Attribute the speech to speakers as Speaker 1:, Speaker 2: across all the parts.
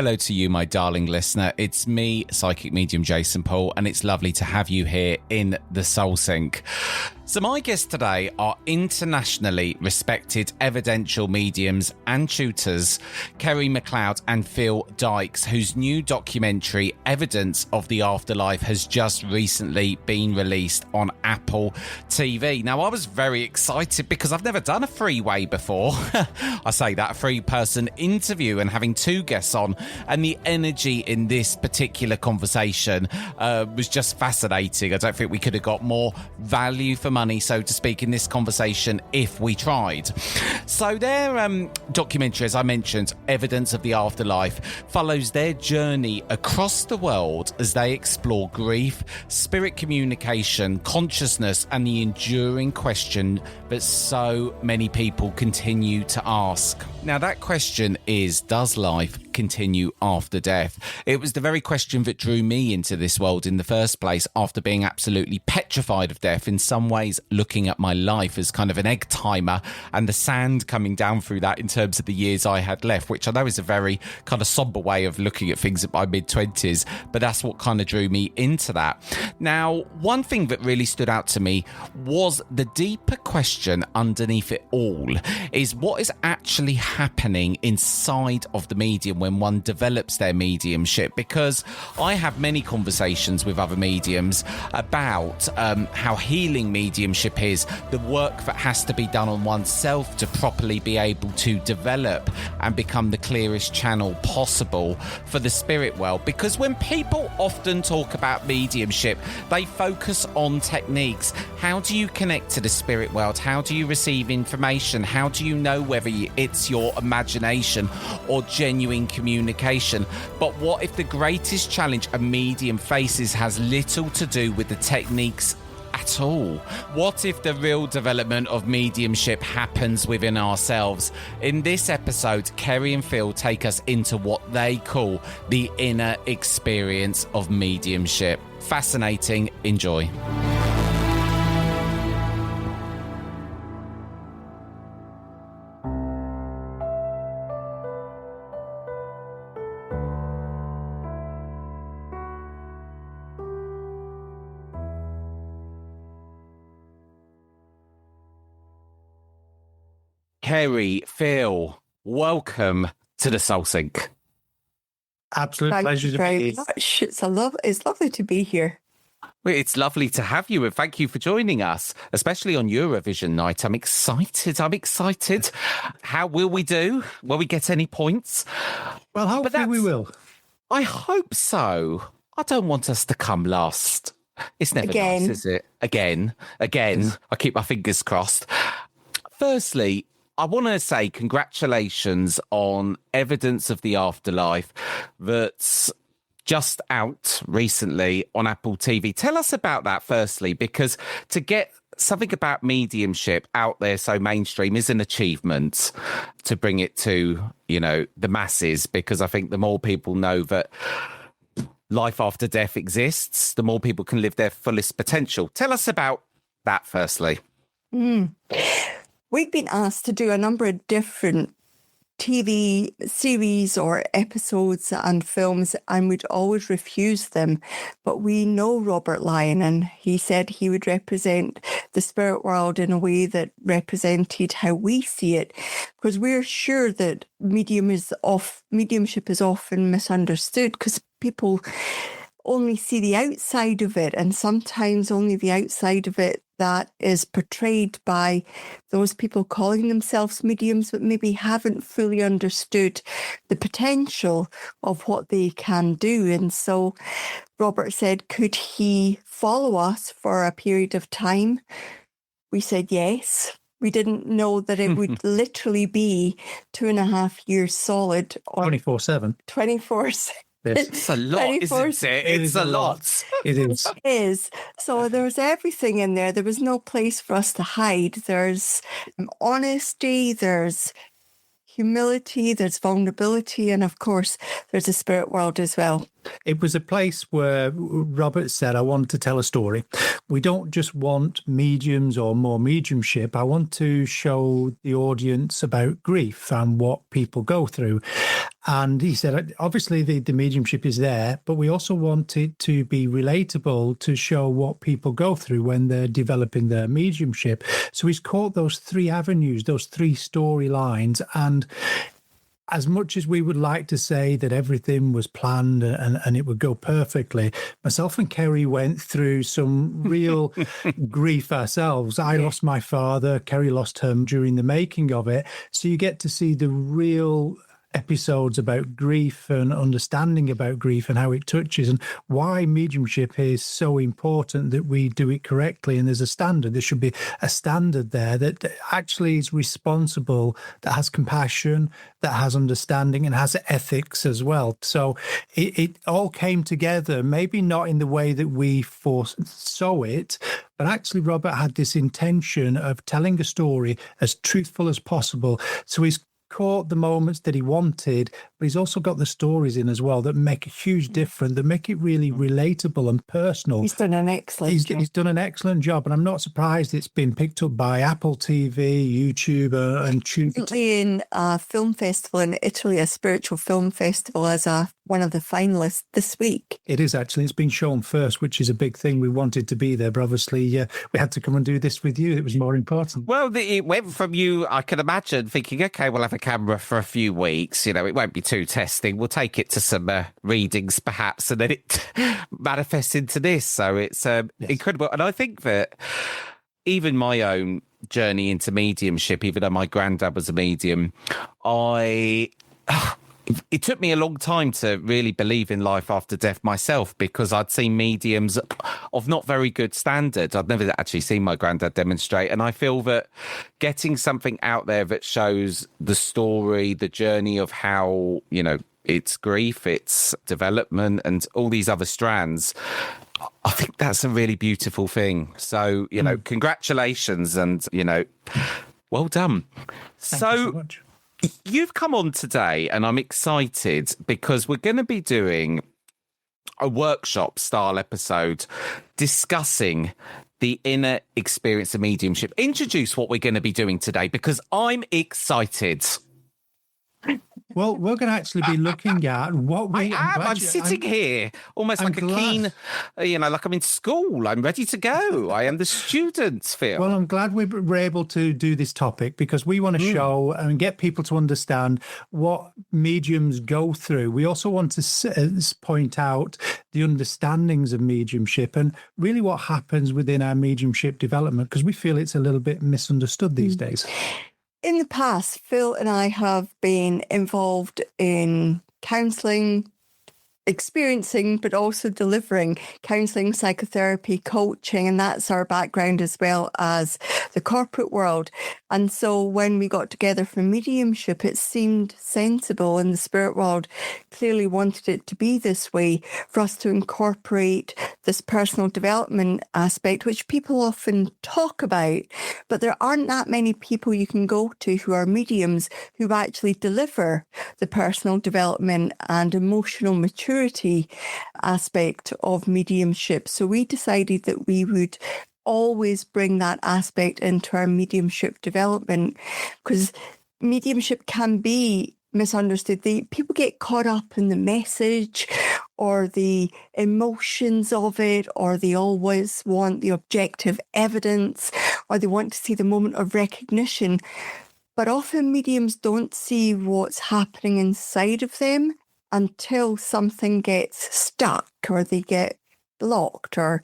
Speaker 1: Hello to you, my darling listener. It's me, psychic medium Jason Paul, and it's lovely to have you here in the Soul Sync. So my guests today are internationally respected evidential mediums and tutors, Kerry McLeod and Phil Dykes, whose new documentary, Evidence of the Afterlife, has just recently been released on Apple TV. Now, I was very excited because I've never done a freeway before. I say that, a three-person interview and having two guests on, and the energy in this particular conversation was just fascinating. I don't think we could have got more value for money, so to speak, in this conversation if we tried. So their documentary, as I mentioned, Evidence of the Afterlife, follows their journey across the world as they explore grief, spirit communication, consciousness, and the enduring question that so many people continue to ask. Now, that question is, does life continue after death? It was the very question that drew me into this world in the first place, after being absolutely petrified of death, in some ways looking at my life as kind of an egg timer and the sand coming down through that in terms of the years I had left, which I know is a very kind of somber way of looking at things at my mid-20s, but that's what kind of drew me into that. Now, one thing that really stood out to me was the deeper question underneath it all is what is actually happening inside of the medium when one develops their mediumship, because I have many conversations with other mediums about how healing mediumship is, the work that has to be done on oneself to properly be able to develop and become the clearest channel possible for the spirit world. Because when people often talk about mediumship, they focus on techniques. How do you connect to the spirit world? How do you receive information? How do you know whether it's your imagination or genuine communication? But what if the greatest challenge a medium faces has little to do with the techniques at all? What if the real development of mediumship happens within ourselves? In this episode, Kerry and Phil take us into what they call the inner experience of mediumship. Fascinating. Enjoy. Kerry, Phil, welcome to the Soul Sync.
Speaker 2: Absolute pleasure to be here.
Speaker 3: It's lovely to be here.
Speaker 1: Well, it's lovely to have you, and thank you for joining us, especially on Eurovision night. I'm excited. How will we do? Will we get any points?
Speaker 2: Well, hopefully we will.
Speaker 1: I hope so. I don't want us to come last. It's never nice, is it? Again. I keep my fingers crossed. Firstly, I want to say congratulations on Evidence of the Afterlife that's just out recently on Apple TV. Tell us about that firstly, because to get something about mediumship out there so mainstream is an achievement to bring it to, the masses, because I think the more people know that life after death exists, the more people can live their fullest potential. Tell us about that firstly.
Speaker 3: We've been asked to do a number of different TV series or episodes and films, and we'd always refuse them. But we know Robert Lyon, and he said he would represent the spirit world in a way that represented how we see it, because we're sure that mediumship is often misunderstood, because people only see the outside of it, and sometimes only the outside of it that is portrayed by those people calling themselves mediums, but maybe haven't fully understood the potential of what they can do. And so Robert said, could he follow us for a period of time? We said yes. We didn't know that it would literally be 2.5 years solid.
Speaker 2: 24/7.
Speaker 3: 24/7.
Speaker 1: It's a lot, isn't it? It's a lot.
Speaker 2: It is.
Speaker 3: It is. So there's everything in there. There was no place for us to hide. There's honesty, there's humility, there's vulnerability, and of course, there's a spirit world as well.
Speaker 2: It was a place where Robert said, I want to tell a story. We don't just want mediums or more mediumship. I want to show the audience about grief and what people go through. And he said, obviously, the mediumship is there, but we also want it to be relatable to show what people go through when they're developing their mediumship. So he's caught those three avenues, those three storylines. And as much as we would like to say that everything was planned and it would go perfectly, myself and Kerry went through some real grief ourselves. I lost my father, Kerry lost him during the making of it. So you get to see the real episodes about grief and understanding about grief and how it touches and why mediumship is so important that we do it correctly. And there's a standard. There should be a standard there that actually is responsible, that has compassion, that has understanding and has ethics as well. So it all came together, maybe not in the way that we foresaw it, but actually Robert had this intention of telling a story as truthful as possible. So he's caught the moments that he wanted, but he's also got the stories in as well that make a huge difference, that make it really relatable and personal.
Speaker 3: He's done an excellent job.
Speaker 2: He's done an excellent job, and I'm not surprised it's been picked up by Apple TV, YouTube, and Tube.
Speaker 3: In a film festival in Italy, a spiritual film festival, as one of the finalists this week.
Speaker 2: It is actually. It's been shown first, which is a big thing. We wanted to be there, but obviously we had to come and do this with you. It was more important.
Speaker 1: Well, it went from you, I can imagine, thinking, okay, we'll have a camera for a few weeks. You know, it won't be too testing. We'll take it to some readings, perhaps, and then it manifests into this. So it's incredible. And I think that even my own journey into mediumship, even though my granddad was a medium, it took me a long time to really believe in life after death myself, because I'd seen mediums of not very good standard. I'd never actually seen my granddad demonstrate. And I feel that getting something out there that shows the story, the journey of how, you know, it's grief, it's development and all these other strands, I think that's a really beautiful thing. So, you know, congratulations and, you know, well done.
Speaker 2: Thank you so much.
Speaker 1: You've come on today and I'm excited because we're going to be doing a workshop style episode discussing the inner experience of mediumship. Introduce what we're going to be doing today because I'm excited.
Speaker 2: Well, we're going to actually be looking at what we...
Speaker 1: I'm sitting here almost like a keen, you know, like I'm in school. I'm ready to go. I am the student, Phil.
Speaker 2: Well, I'm glad we were able to do this topic because we want to show and get people to understand what mediums go through. We also want to point out the understandings of mediumship and really what happens within our mediumship development, because we feel it's a little bit misunderstood these days.
Speaker 3: In the past, Phil and I have been involved in counselling, experiencing, but also delivering counselling, psychotherapy, coaching, and that's our background as well as the corporate world. And so when we got together for mediumship, it seemed sensible, and the spirit world clearly wanted it to be this way, for us to incorporate this personal development aspect, which people often talk about, but there aren't that many people you can go to who are mediums who actually deliver the personal development and emotional maturity aspect of mediumship. So we decided that we would always bring that aspect into our mediumship development, because mediumship can be misunderstood. People get caught up in the message or the emotions of it, or they always want the objective evidence, or they want to see the moment of recognition. But often mediums don't see what's happening inside of them until something gets stuck, or they get blocked, or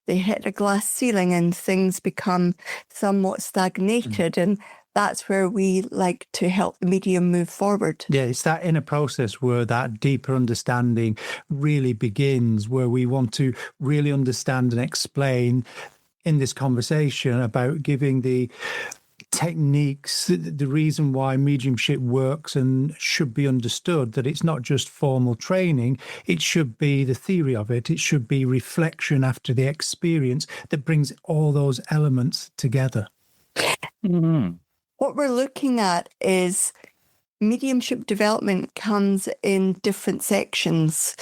Speaker 3: they hit a glass ceiling and things become somewhat stagnated. And that's where we like to help the medium move forward.
Speaker 2: Yeah, it's that inner process where that deeper understanding really begins, where we want to really understand and explain in this conversation about giving the techniques, the reason why mediumship works and should be understood, that it's not just formal training, it should be the theory of it, it should be reflection after the experience that brings all those elements together.
Speaker 1: Mm-hmm.
Speaker 3: What we're looking at is mediumship development comes in different sections.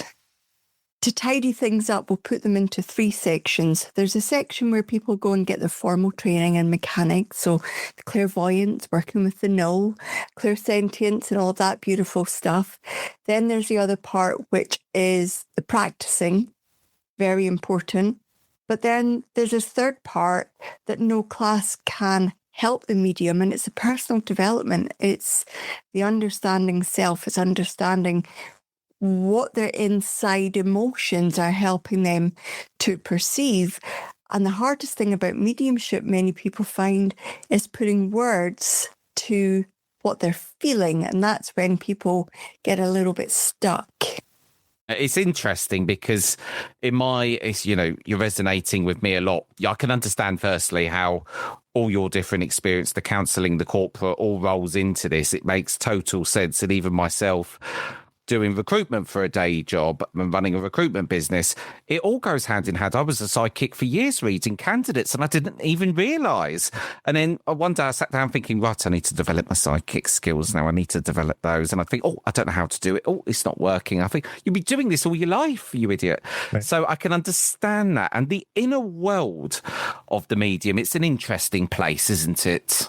Speaker 3: To tidy things up, we'll put them into 3 sections. There's a section where people go and get their formal training in mechanics, so the clairvoyance, working with the null, clairsentience and all that beautiful stuff. Then there's the other part, which is the practicing, very important. But then there's this third part that no class can help the medium, and it's the personal development. It's the understanding self. It's understanding what their inside emotions are helping them to perceive. And the hardest thing about mediumship, many people find, is putting words to what they're feeling. And that's when people get a little bit stuck.
Speaker 1: It's interesting because you're resonating with me a lot. I can understand firstly how all your different experience, the counselling, the corporate, all rolls into this. It makes total sense. And even myself doing recruitment for a day job and running a recruitment business, it all goes hand in hand. I was a psychic for years reading candidates and I didn't even realise. And then one day I sat down thinking, right, I need to develop my psychic skills now. I need to develop those. And I think, I don't know how to do it. It's not working. I think, you'll be doing this all your life, you idiot. Right. So I can understand that. And the inner world of the medium, it's an interesting place, isn't it?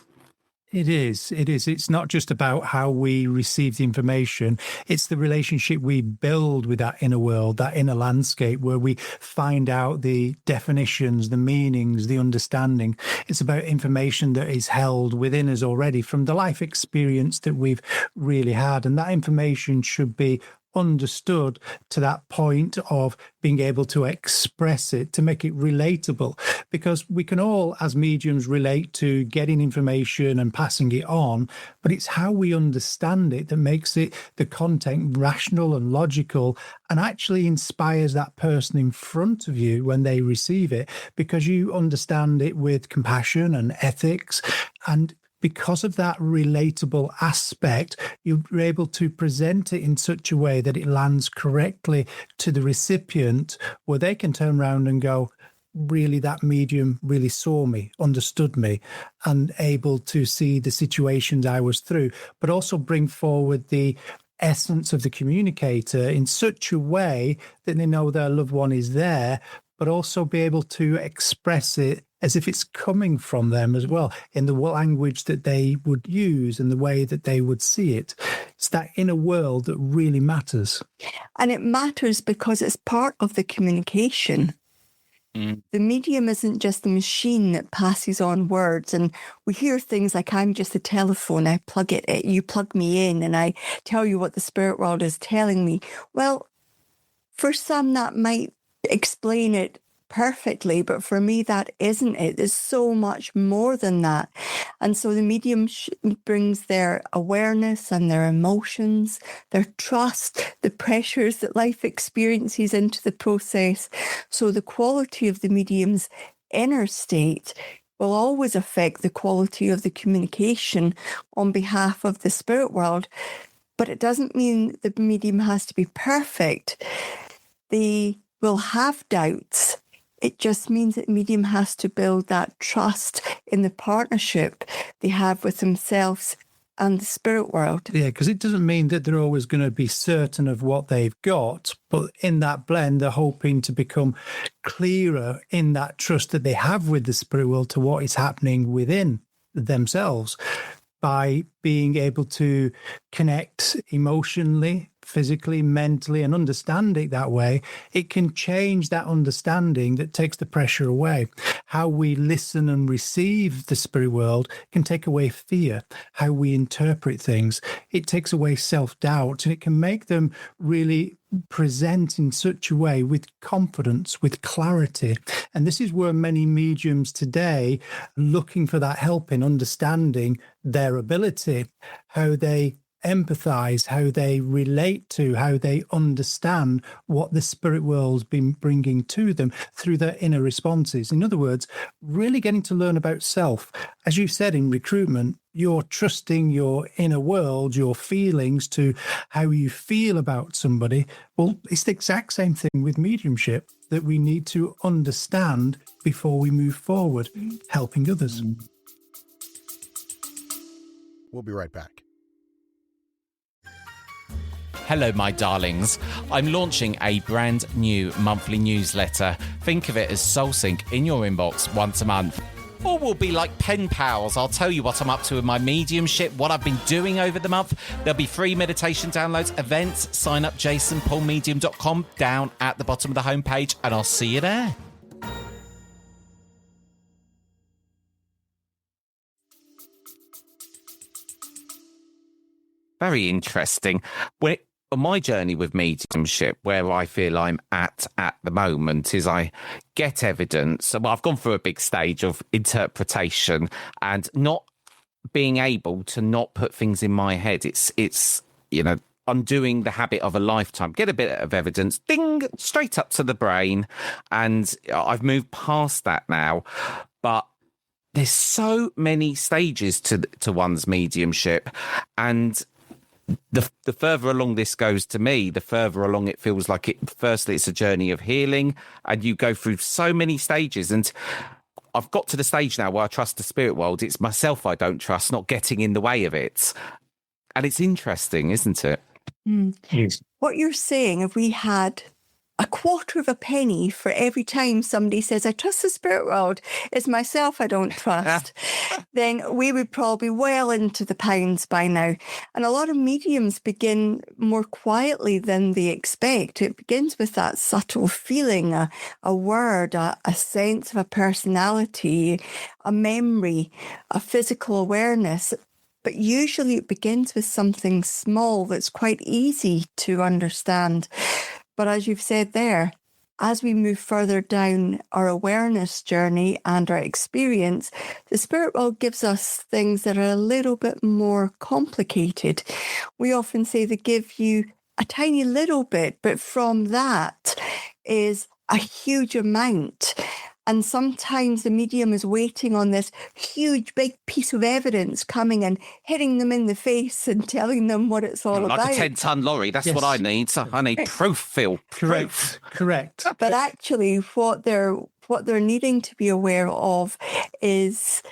Speaker 2: It is. It's not just about how we receive the information. It's the relationship we build with that inner world, that inner landscape, where we find out the definitions, the meanings, the understanding. It's about information that is held within us already from the life experience that we've really had. And that information should be understood to that point of being able to express it, to make it relatable, because we can all as mediums relate to getting information and passing it on, but it's how we understand it that makes it, the content, rational and logical, and actually inspires that person in front of you when they receive it, because you understand it with compassion and ethics. And because of that relatable aspect, you're able to present it in such a way that it lands correctly to the recipient, where they can turn around and go, really, that medium really saw me, understood me, and able to see the situations I was through, but also bring forward the essence of the communicator in such a way that they know their loved one is there, but also be able to express it as if it's coming from them as well, in the language that they would use and the way that they would see it. It's that inner world that really matters.
Speaker 3: And it matters because it's part of the communication. The medium isn't just a machine that passes on words, and we hear things like, I'm just a telephone, I plug it, you plug me in, and I tell you what the spirit world is telling me. Well, for some that might explain it perfectly, but for me that isn't it. There's so much more than that. And so the medium brings their awareness and their emotions, their trust, the pressures that life experiences into the process. So the quality of the medium's inner state will always affect the quality of the communication on behalf of the spirit world. But it doesn't mean the medium has to be perfect. They will have doubts. It just means that medium has to build that trust in the partnership they have with themselves and the spirit world.
Speaker 2: Yeah, because it doesn't mean that they're always going to be certain of what they've got, but in that blend, they're hoping to become clearer in that trust that they have with the spirit world to what is happening within themselves, by being able to connect emotionally, physically, mentally, and understand it that way. It can change that understanding that takes the pressure away. How we listen and receive the spirit world can take away fear. How we interpret things, it takes away self-doubt, and it can make them really present in such a way with confidence, with clarity. And this is where many mediums today are looking for that help in understanding their ability, how they empathize, how they relate to, how they understand what the spirit world's been bringing to them through their inner responses. In other words, really getting to learn about self. As you said in recruitment, you're trusting your inner world, your feelings, to how you feel about somebody. Well, it's the exact same thing with mediumship that we need to understand before we move forward, helping others.
Speaker 4: We'll be right back.
Speaker 1: Hello, my darlings. I'm launching a brand new monthly newsletter. Think of it as SoulSync in your inbox once a month. Or we'll be like pen pals. I'll tell you what I'm up to in my mediumship, what I've been doing over the month. There'll be free meditation downloads, events. Sign up jasonpaulmedium.com down at the bottom of the homepage, and I'll see you there. Very interesting. On my journey with mediumship, where I feel I'm at the moment is I get evidence. Well, I've gone through a big stage of interpretation and not being able to not put things in my head. It's undoing the habit of a lifetime. Get a bit of evidence, ding, straight up to the brain. And I've moved past that now. But there's so many stages to one's mediumship, and the further along this goes to me, the further along it feels like it. Firstly, it's a journey of healing, and you go through so many stages. And I've got to the stage now where I trust the spirit world. It's myself I don't trust, not getting in the way of it. And it's interesting, isn't it?
Speaker 2: Yes.
Speaker 3: What you're saying, if we had a quarter of a penny for every time somebody says, I trust the spirit world, it's myself I don't trust, then we would probably be well into the pounds by now. And a lot of mediums begin more quietly than they expect. It begins with that subtle feeling, a word, a sense of a personality, a memory, a physical awareness. But usually it begins with something small that's quite easy to understand. But as you've said there, as we move further down our awareness journey and our experience, the spirit world gives us things that are a little bit more complicated. We often say they give you a tiny little bit, but from that is a huge amount. And sometimes the medium is waiting on this huge, big piece of evidence coming and hitting them in the face and telling them what it's all about.
Speaker 1: Like a 10-ton lorry. That's what I need. So I need proof, Phil. Proof.
Speaker 2: Correct.
Speaker 3: But actually, what they're needing to be aware of is,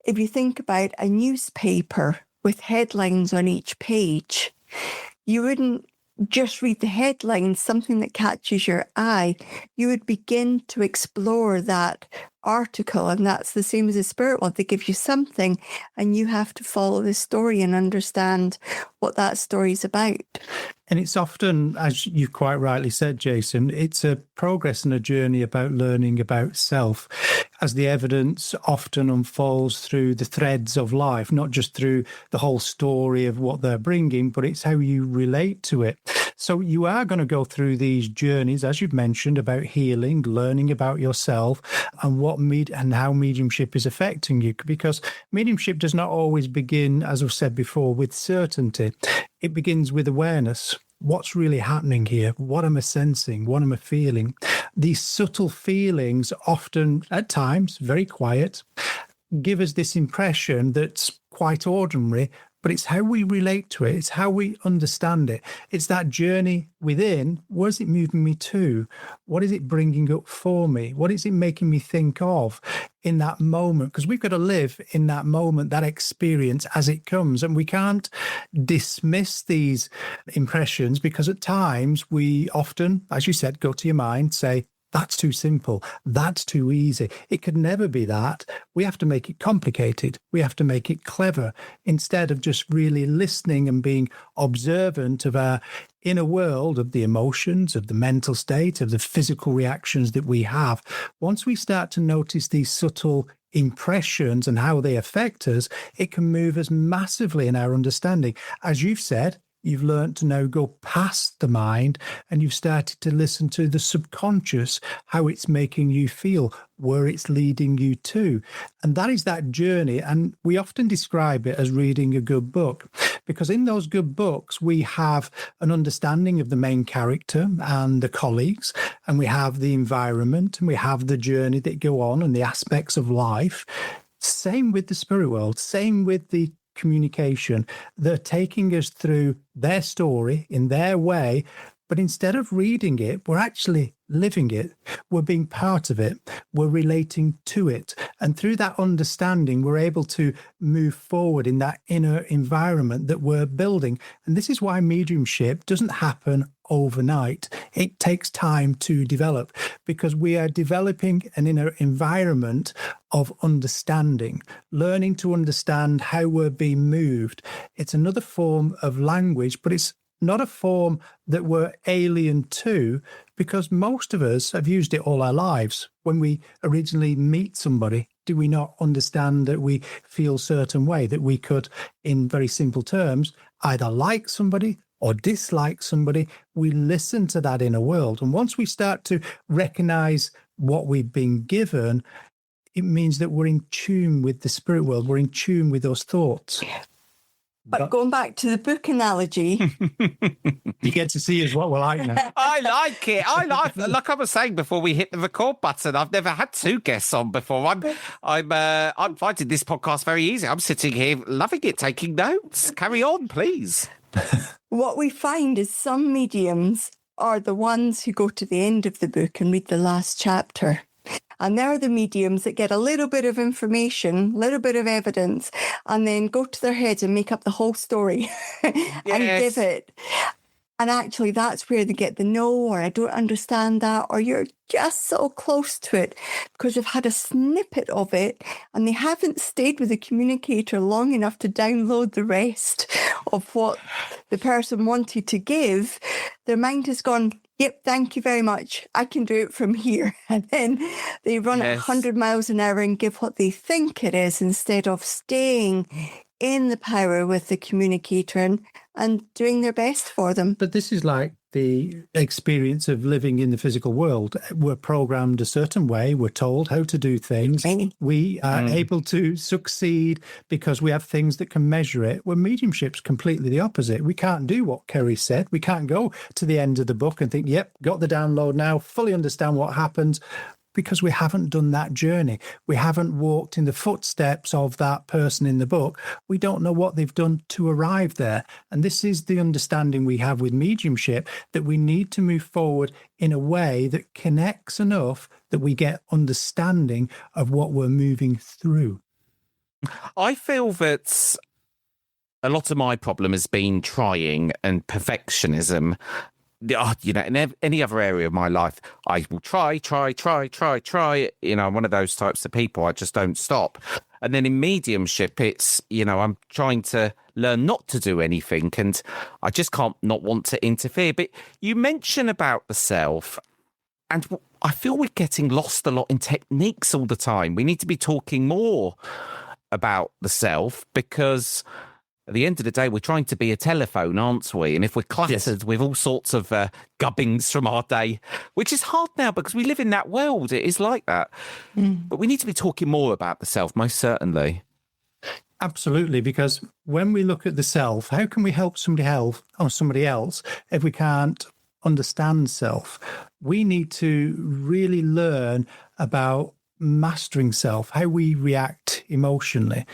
Speaker 3: if you think about a newspaper with headlines on each page, you wouldn't just read the headlines, something that catches your eye. You would begin to explore that article, and that's the same as the spirit world. They give you something and you have to follow the story and understand what that story is about.
Speaker 2: And it's often, as you quite rightly said, Jason, it's a progress and a journey about learning about self, as the evidence often unfolds through the threads of life, not just through the whole story of what they're bringing, but it's how you relate to it. So you are going to go through these journeys, as you've mentioned, about healing, learning about yourself and and how mediumship is affecting you, because mediumship does not always begin, as I've said before, with certainty. It begins with awareness. What's really happening here? What am I sensing? What am I feeling? These subtle feelings, often at times very quiet, give us this impression that's quite ordinary, but it's how we relate to it. It's how we understand it. It's that journey within. Where is it moving me to? What is it bringing up for me? What is it making me think of in that moment? Because we've got to live in that moment, that experience as it comes. And we can't dismiss these impressions, because at times we often, as you said, go to your mind, say, that's too simple. That's too easy. It could never be that. We have to make it complicated. We have to make it clever, instead of just really listening and being observant of our inner world, of the emotions, of the mental state, of the physical reactions that we have. Once we start to notice these subtle impressions and how they affect us, it can move us massively in our understanding. As you've said, you've learned to now go past the mind, and you've started to listen to the subconscious, how it's making you feel, where it's leading you to. And that is that journey. And we often describe it as reading a good book, because in those good books, we have an understanding of the main character and the colleagues, and we have the environment, and we have the journey that go on and the aspects of life. Same with the spirit world, same with the communication. They're taking us through their story in their way, but instead of reading it, we're actually living it. We're being part of it. We're relating to it. And through that understanding, we're able to move forward in that inner environment that we're building. And this is why mediumship doesn't happen overnight. It takes time to develop, because we are developing an inner environment of understanding, learning to understand how we're being moved. It's another form of language, but it's not a form that we're alien to, because most of us have used it all our lives. When we originally meet somebody, do we not understand that we feel a certain way, that we could, in very simple terms, either like somebody or dislike somebody? We listen to that inner world. And once we start to recognize what we've been given, it means that we're in tune with the spirit world. We're in tune with those thoughts.
Speaker 3: But going back to the book analogy,
Speaker 2: you get to see as what we're like now.
Speaker 1: I like it. Like I was saying before we hit the record button, I've never had two guests on before. I'm finding this podcast very easy. I'm sitting here loving it, taking notes. Carry on, please.
Speaker 3: what we find is some mediums are the ones who go to the end of the book and read the last chapter. And they're the mediums that get a little bit of information, a little bit of evidence, and then go to their heads and make up the whole story and give it. And actually, that's where they get the no, or I don't understand that, or you're just so close to it because you've had a snippet of it and they haven't stayed with the communicator long enough to download the rest of what the person wanted to give. Their mind has gone, yep, thank you very much. I can do it from here. And then they run at 100 miles an hour and give what they think it is instead of staying in the power with the communicator and doing their best for them.
Speaker 2: But this is like the experience of living in the physical world. We're programmed a certain way. We're told how to do things. We are able to succeed because we have things that can measure it. Well, mediumship's completely the opposite. We can't do what Kerry said. We can't go to the end of the book and think, yep, got the download now, fully understand what happens. Because we haven't done that journey. We haven't walked in the footsteps of that person in the book. We don't know what they've done to arrive there. And this is the understanding we have with mediumship, that we need to move forward in a way that connects enough that we get understanding of what we're moving through.
Speaker 1: I feel that a lot of my problem has been trying and perfectionism. You know, in any other area of my life, I will try. You know, I'm one of those types of people. I just don't stop. And then in mediumship, it's, you know, I'm trying to learn not to do anything and I just can't not want to interfere. But you mention about the self, and I feel we're getting lost a lot in techniques all the time. We need to be talking more about the self, because at the end of the day, we're trying to be a telephone, aren't we? And if we're cluttered with all sorts of gubbings from our day, which is hard now because we live in that world, it is like that. But we need to be talking more about the self, most certainly.
Speaker 2: Absolutely, because when we look at the self, how can we help somebody else if we can't understand self? We need to really learn about mastering self, how we react emotionally,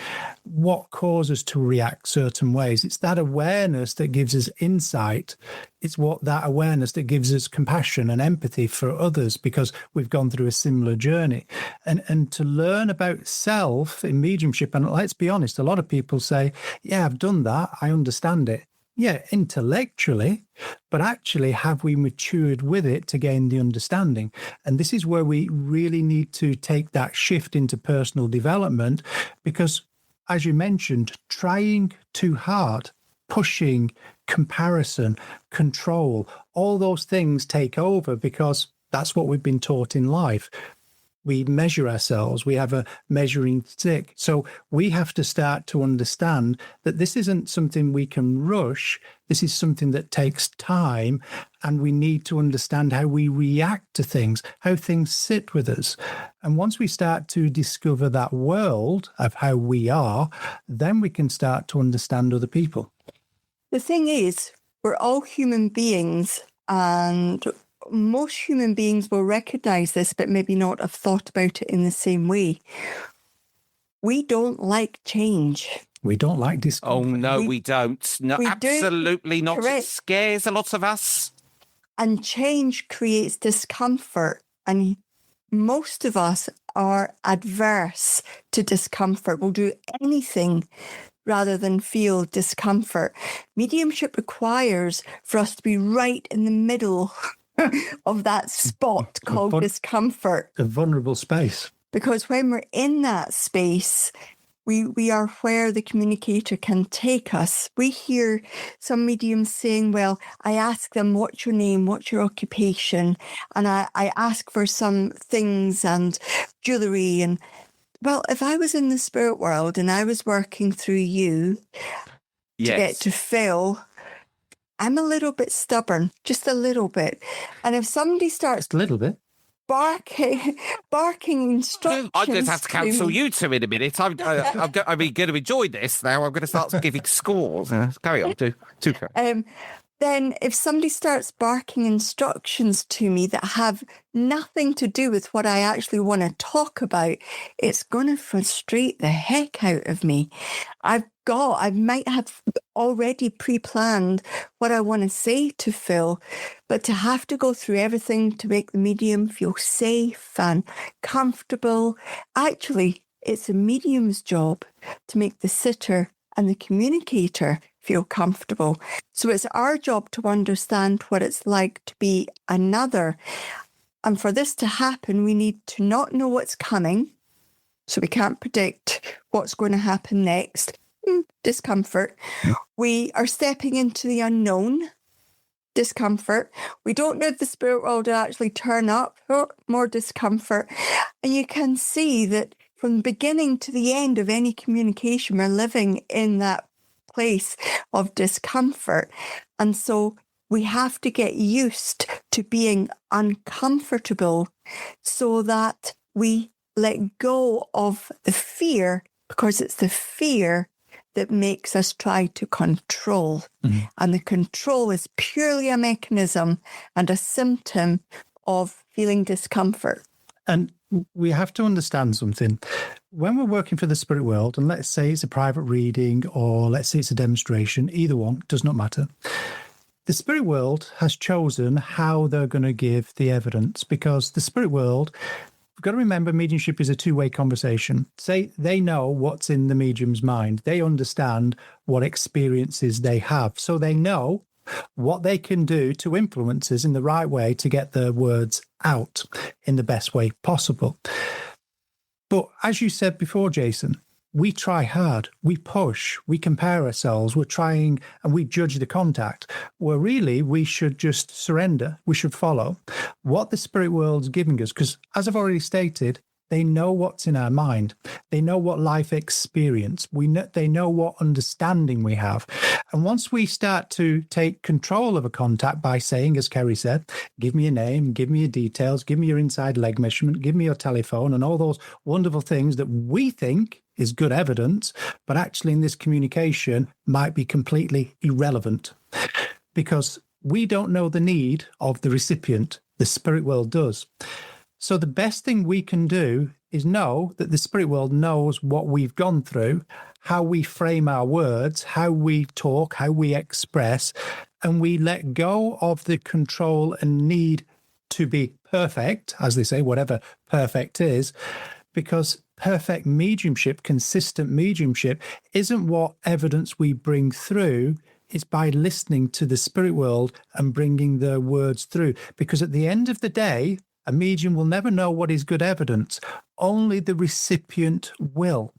Speaker 2: what causes us to react certain ways. It's that awareness that gives us insight. It's that awareness that gives us compassion and empathy for others because we've gone through a similar journey. And to learn about self in mediumship, and let's be honest, a lot of people say, yeah, I've done that, I understand it. Yeah, intellectually, but actually have we matured with it to gain the understanding? And this is where we really need to take that shift into personal development, because as you mentioned, trying too hard, pushing, comparison, control, all those things take over because that's what we've been taught in life. We measure ourselves. We have a measuring stick. So we have to start to understand that this isn't something we can rush. This is something that takes time, and we need to understand how we react to things, how things sit with us. And once we start to discover that world of how we are, then we can start to understand other people.
Speaker 3: The thing is, we're all human beings, and most human beings will recognize this, but maybe not have thought about it in the same way. We don't like change.
Speaker 2: We don't like discomfort.
Speaker 1: Oh, no, we don't. No, absolutely not.
Speaker 3: Correct.
Speaker 1: It scares a lot of us.
Speaker 3: And change creates discomfort. And most of us are adverse to discomfort, will do anything rather than feel discomfort. Mediumship requires for us to be right in the middle of that spot called discomfort.
Speaker 2: A vulnerable space.
Speaker 3: Because when we're in that space, we are where the communicator can take us. We hear some mediums saying, well, I ask them, what's your name? What's your occupation? And I ask for some things and jewellery. And well, if I was in the spirit world and I was working through you to get to Phil, I'm a little bit stubborn, just a little bit. And if somebody starts...
Speaker 2: Just a little bit.
Speaker 3: barking instructions.
Speaker 4: I'm going to have to cancel you two in a minute. I'm going to enjoy this now. I'm going to start giving scores. Carry on. Do.
Speaker 3: Then if somebody starts barking instructions to me that have nothing to do with what I actually want to talk about, it's going to frustrate the heck out of me. I might have already pre-planned what I want to say to Phil, but to have to go through everything to make the medium feel safe and comfortable, actually, it's a medium's job to make the sitter and the communicator feel comfortable. So it's our job to understand what it's like to be another. And for this to happen, we need to not know what's coming. So we can't predict what's going to happen next. Discomfort. We are stepping into the unknown. Discomfort. We don't know if the spirit world will actually turn up. More discomfort. And you can see that from the beginning to the end of any communication, we're living in that place of discomfort. And so we have to get used to being uncomfortable so that we let go of the fear, because it's the fear that makes us try to control. Mm-hmm. And the control is purely a mechanism and a symptom of feeling discomfort.
Speaker 2: And we have to understand something. When we're working for the spirit world, and let's say it's a private reading or let's say it's a demonstration, either one, does not matter. The spirit world has chosen how they're going to give the evidence, because the spirit world, we've got to remember, mediumship is a two-way conversation. Say they know what's in the medium's mind. They understand what experiences they have. So they know what they can do to influence us in the right way to get their words out in the best way possible. But as you said before, Jason, we try hard, we push, we compare ourselves, we're trying and we judge the contact, where really we should just surrender. We should follow what the spirit world's giving us, because as I've already stated, they know what's in our mind. They know what life experience. They know what understanding we have. And once we start to take control of a contact by saying, as Kerry said, give me your name, give me your details, give me your inside leg measurement, give me your telephone, and all those wonderful things that we think is good evidence, but actually in this communication might be completely irrelevant, because we don't know the need of the recipient. The spirit world does. So the best thing we can do is know that the spirit world knows what we've gone through, how we frame our words, how we talk, how we express, and we let go of the control and need to be perfect, as they say, whatever perfect is, because perfect mediumship, consistent mediumship, isn't what evidence we bring through. It's by listening to the spirit world and bringing their words through. Because at the end of the day, a medium will never know what is good evidence. Only the recipient will,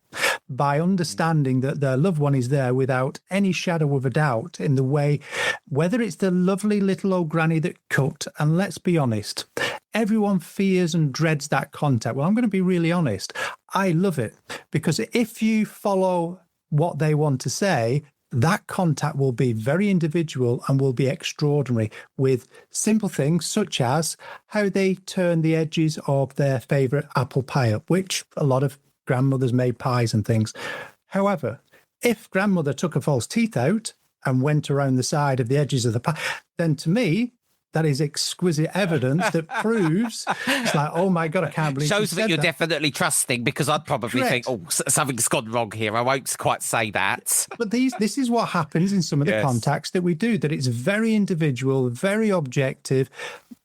Speaker 2: by understanding that their loved one is there without any shadow of a doubt in the way, whether it's the lovely little old granny that cooked, and let's be honest, everyone fears and dreads that contact. Well, I'm going to be really honest. I love it, because if you follow what they want to say, that contact will be very individual and will be extraordinary, with simple things such as how they turn the edges of their favourite apple pie up, which a lot of grandmothers made pies and things. However, if grandmother took her false teeth out and went around the side of the edges of the pie, then to me, that is exquisite evidence that proves, it's like, oh my God, I can't believe
Speaker 4: shows that you're
Speaker 2: that.
Speaker 4: Definitely trusting, because I'd probably
Speaker 2: Correct.
Speaker 4: think, oh, something's gone wrong here. I won't quite say that.
Speaker 2: But this is what happens in some of the
Speaker 4: Yes.
Speaker 2: contacts that we do, that it's very individual, very objective.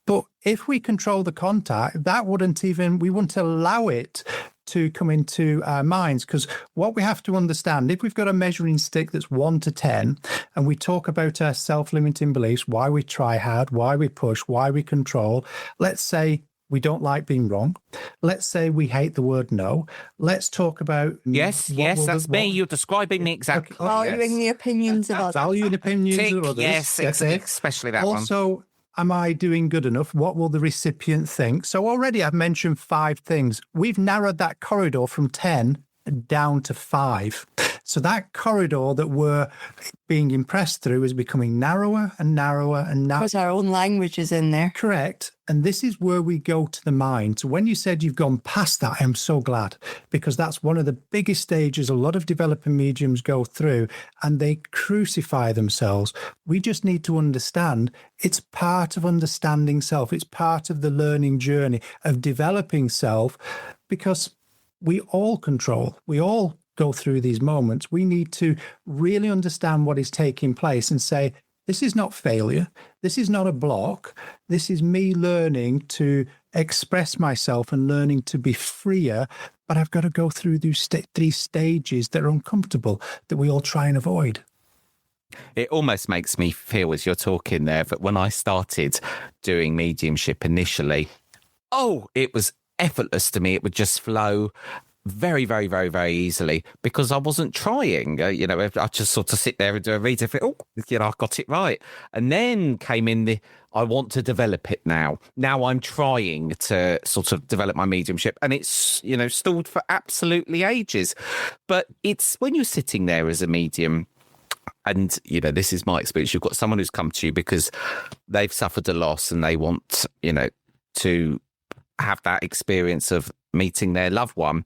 Speaker 2: But if we control the contact, we wouldn't allow it to come into our minds, because what we have to understand, if we've got a measuring stick that's 1 to 10 and we talk about our self-limiting beliefs, why we try hard, why we push, why we control, let's say we don't like being wrong. Let's say we hate the word no. Let's talk about...
Speaker 4: Yes, that's me. You're describing me exactly.
Speaker 3: Valuing the opinions of others.
Speaker 2: Valuing the opinions of others.
Speaker 4: Yes, especially that one.
Speaker 2: Also, am I doing good enough? What will the recipient think? So already I've mentioned 5 things. We've narrowed that corridor from 10 down to 5. So that corridor that we're being impressed through is becoming narrower and narrower and narrower.
Speaker 3: Because our own language is in there.
Speaker 2: Correct. And this is where we go to the mind. So when you said you've gone past that, I'm so glad, because that's one of the biggest stages a lot of developing mediums go through, and they crucify themselves. We just need to understand it's part of understanding self. It's part of the learning journey of developing self, because we all control. We all go through these moments. We need to really understand what is taking place and say, this is not failure. This is not a block. This is me learning to express myself and learning to be freer. But I've got to go through these 3 stages that are uncomfortable, that we all try and avoid.
Speaker 4: It almost makes me feel, as you're talking there, that when I started doing mediumship initially, it was effortless to me. It would just flow very, very, very, very easily, because I wasn't trying. I just sort of sit there and do a read. I got it right. And then came in I want to develop it now. Now I'm trying to sort of develop my mediumship, and it's, stalled for absolutely ages. But it's when you're sitting there as a medium, and, this is my experience. You've got someone who's come to you because they've suffered a loss and they want, to have that experience of meeting their loved one.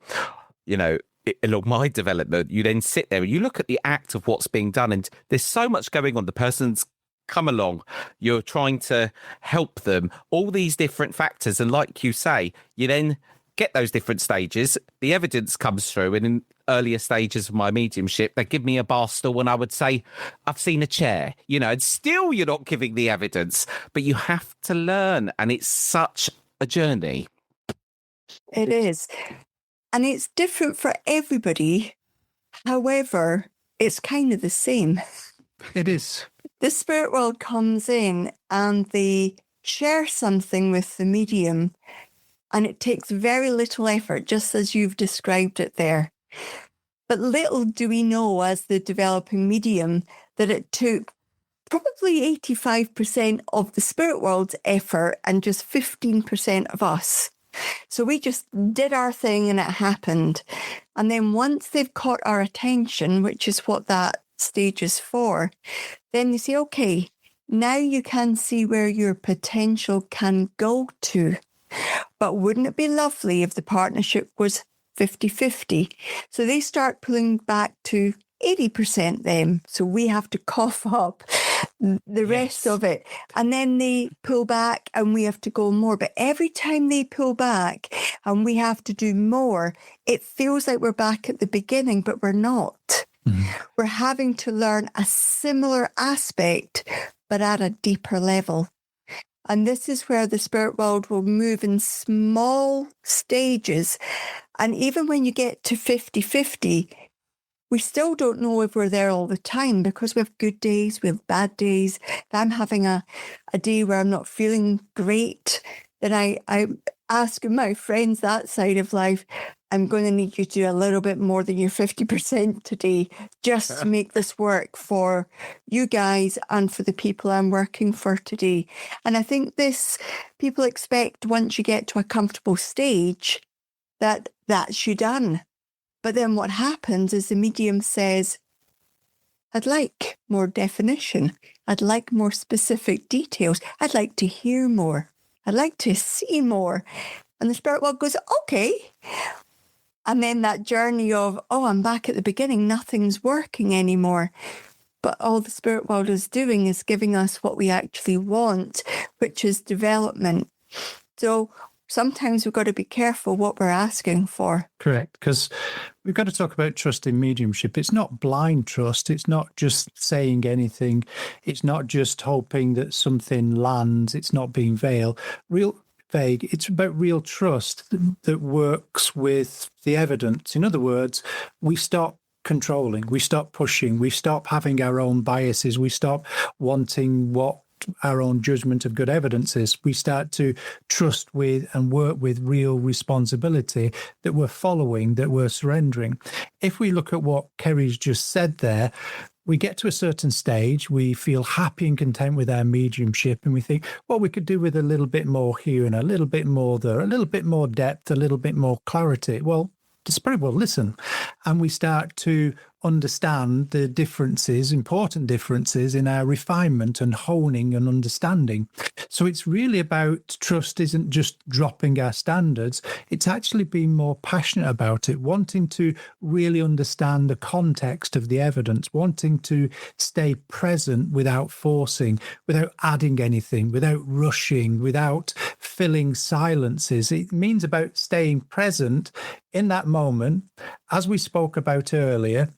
Speaker 4: Along my development, you then sit there and you look at the act of what's being done, and there's so much going on. The person's come along, you're trying to help them, all these different factors. And like you say, you then get those different stages. The evidence comes through, and in earlier stages of my mediumship, they give me a bar stool and I would say, I've seen a chair, and still you're not giving the evidence, but you have to learn. And it's such a journey.
Speaker 3: It is. And it's different for everybody. However, it's kind of the same.
Speaker 2: It is.
Speaker 3: The spirit world comes in and they share something with the medium, and it takes very little effort, just as you've described it there. But little do we know as the developing medium that it took probably 85% of the spirit world's effort and just 15% of us. So we just did our thing and it happened. And then once they've caught our attention, which is what that stage is for, then you say, okay, now you can see where your potential can go to. But wouldn't it be lovely if the partnership was 50-50? So they start pulling back to 80% then. So we have to cough up the rest of it. And then they pull back and we have to go more. But every time they pull back and we have to do more, it feels like we're back at the beginning, but we're not. Mm-hmm. We're having to learn a similar aspect, but at a deeper level. And this is where the spirit world will move in small stages. And even when you get to 50-50, we still don't know if we're there all the time, because we have good days, we have bad days. If I'm having a day where I'm not feeling great, then I ask my friends that side of life, I'm going to need you to do a little bit more than your 50% today, just to make this work for you guys and for the people I'm working for today. And I think people expect once you get to a comfortable stage that that's you done. But then what happens is the medium says, I'd like more definition. I'd like more specific details. I'd like to hear more. I'd like to see more. And the spirit world goes, okay. And then that journey of, I'm back at the beginning, nothing's working anymore. But all the spirit world is doing is giving us what we actually want, which is development. So sometimes we've got to be careful what we're asking for.
Speaker 2: Correct, because we've got to talk about trust in mediumship. It's not blind trust. It's not just saying anything. It's not just hoping that something lands. It's not being vague. It's about real trust that works with the evidence. In other words, we stop controlling, we stop pushing, we stop having our own biases, we stop wanting what our own judgment of good evidence is. We start to trust with and work with real responsibility that we're following, that we're surrendering. If we look at what Kerry's just said there, we get to a certain stage, we feel happy and content with our mediumship, and we think, well, we could do with a little bit more here and a little bit more there, a little bit more depth, a little bit more clarity. Well, the spirit will listen, and we start to understand the differences, important differences in our refinement and honing and understanding. So it's really about trust isn't just dropping our standards, it's actually being more passionate about it, wanting to really understand the context of the evidence, wanting to stay present without forcing, without adding anything, without rushing, without filling silences. It means about staying present in that moment, as we spoke about earlier,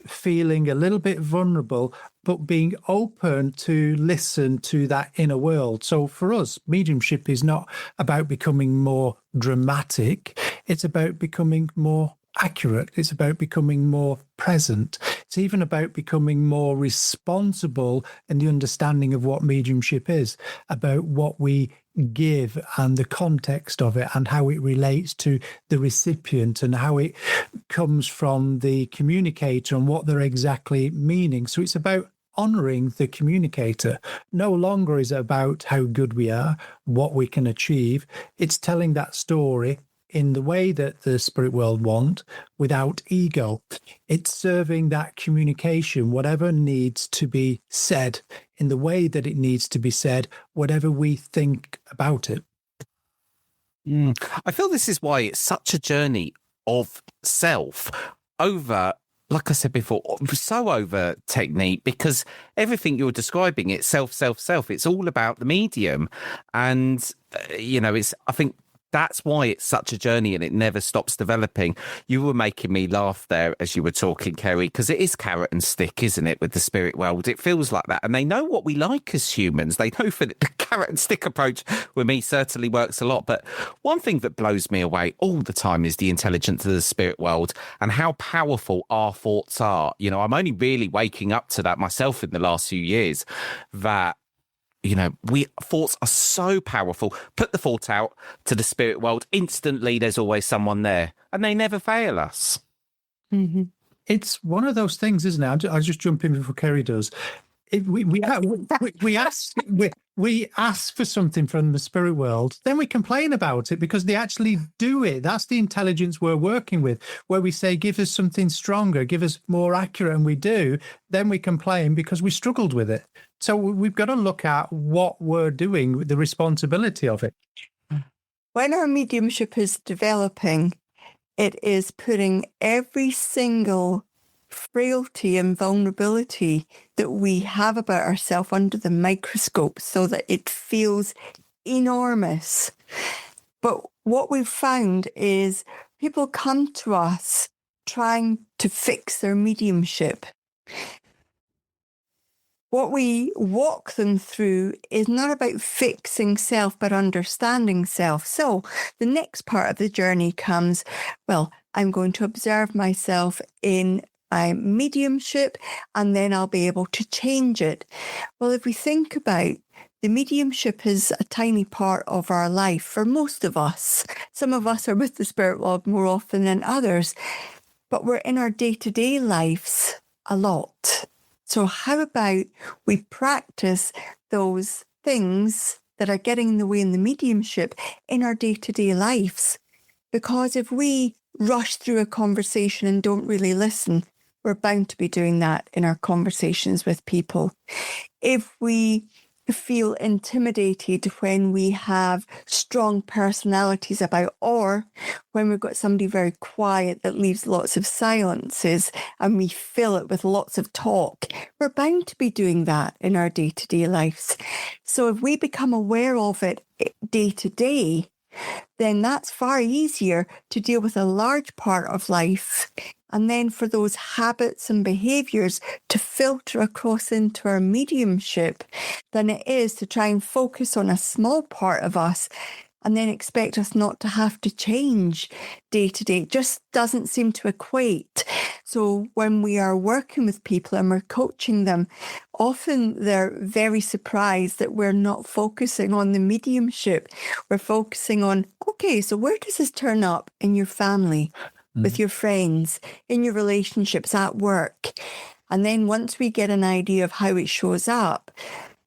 Speaker 2: feeling a little bit vulnerable, but being open to listen to that inner world. So for us, mediumship is not about becoming more dramatic. It's about becoming more accurate. It's about becoming more present. It's even about becoming more responsible in the understanding of what mediumship is, about what we give and the context of it and how it relates to the recipient and how it comes from the communicator and what they're exactly meaning. So it's about honoring the communicator. No longer is it about how good we are, what we can achieve. It's telling that story in the way that the spirit world want, without ego. It's serving that communication, whatever needs to be said, in the way that it needs to be said, whatever we think about it.
Speaker 4: I feel this is why it's such a journey of self over, like I said before, so over technique, because everything you're describing, it's self. It's all about the medium. And, I think that's why it's such a journey and it never stops developing. You were making me laugh there as you were talking, Kerry, because it is carrot and stick, isn't it, with the spirit world? It feels like that. And they know what we like as humans. They know for the carrot and stick approach with me certainly works a lot. But one thing that blows me away all the time is the intelligence of the spirit world and how powerful our thoughts are. I'm only really waking up to that myself in the last few years, that thoughts are so powerful. Put the thought out to the spirit world, instantly there's always someone there, and they never fail us.
Speaker 3: Mm-hmm.
Speaker 2: It's one of those things, isn't it? I'll just jump in before Kerry does. We ask for something from the spirit world, then we complain about it because they actually do it. That's the intelligence we're working with, where we say, give us something stronger, give us more accurate, and we do. Then we complain because we struggled with it. So we've got to look at what we're doing, the responsibility of it.
Speaker 3: When our mediumship is developing, it is putting every single frailty and vulnerability that we have about ourselves under the microscope so that it feels enormous. But what we've found is people come to us trying to fix their mediumship. What we walk them through is not about fixing self, but understanding self. So the next part of the journey comes, well, I'm going to observe myself in mediumship, and then I'll be able to change it. Well, if we think about the mediumship is a tiny part of our life for most of us. Some of us are with the spirit world more often than others, but we're in our day-to-day lives a lot. So how about we practice those things that are getting in the way in the mediumship in our day-to-day lives? Because if we rush through a conversation and don't really listen, we're bound to be doing that in our conversations with people. If we feel intimidated when we have strong personalities about, or when we've got somebody very quiet that leaves lots of silences and we fill it with lots of talk, we're bound to be doing that in our day-to-day lives. So if we become aware of it day to day, then that's far easier to deal with a large part of life. And then for those habits and behaviours to filter across into our mediumship than it is to try and focus on a small part of us and then expect us not to have to change day to day. It just doesn't seem to equate. So when we are working with people and we're coaching them, often they're very surprised that we're not focusing on the mediumship. We're focusing on, okay, so where does this turn up in your family, with your friends, in your relationships, at work? And then once we get an idea of how it shows up,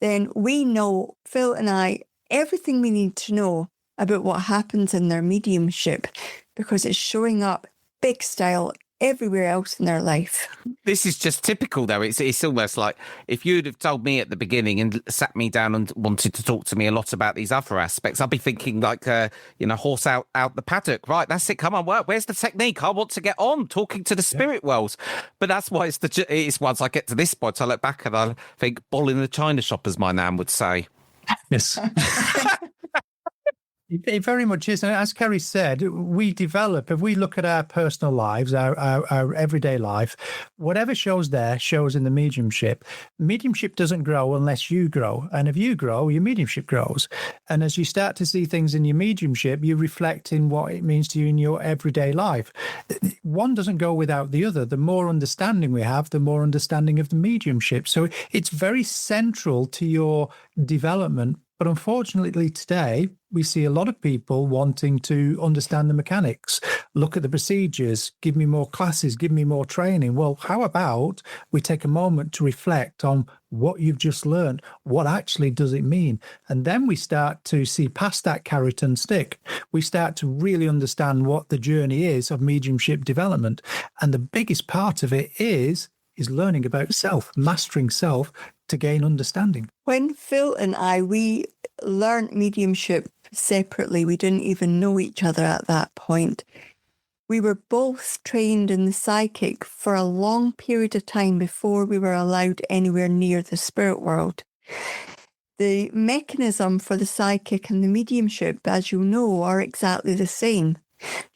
Speaker 3: then we know, Phil and I, everything we need to know about what happens in their mediumship, because it's showing up big style everywhere else in their life.
Speaker 4: This is just typical, though. It's almost like if you'd have told me at the beginning and sat me down and wanted to talk to me a lot about these other aspects, I'd be thinking like, horse out the paddock. Right, that's it. Come on, work. Where's the technique? I want to get on talking to the spirit worlds. But that's why it's once I get to this point, I look back and I think ball in the china shop, as my nan would say.
Speaker 2: Yes. It very much is. And as Kerry said, we develop, if we look at our personal lives, our everyday life, whatever shows there shows in the mediumship. Mediumship doesn't grow unless you grow. And if you grow, your mediumship grows. And as you start to see things in your mediumship, you reflect in what it means to you in your everyday life. One doesn't go without the other. The more understanding we have, the more understanding of the mediumship. So it's very central to your development. But unfortunately, today, we see a lot of people wanting to understand the mechanics, look at the procedures, give me more classes, give me more training. Well, how about we take a moment to reflect on what you've just learned? What actually does it mean? And then we start to see past that carrot and stick. We start to really understand what the journey is of mediumship development. And the biggest part of it is learning about self, mastering self, to gain understanding.
Speaker 3: When Phil and I, we learned mediumship separately. We didn't even know each other at that point. We were both trained in the psychic for a long period of time before we were allowed anywhere near the spirit world. The mechanism for the psychic and the mediumship, as you know, are exactly the same.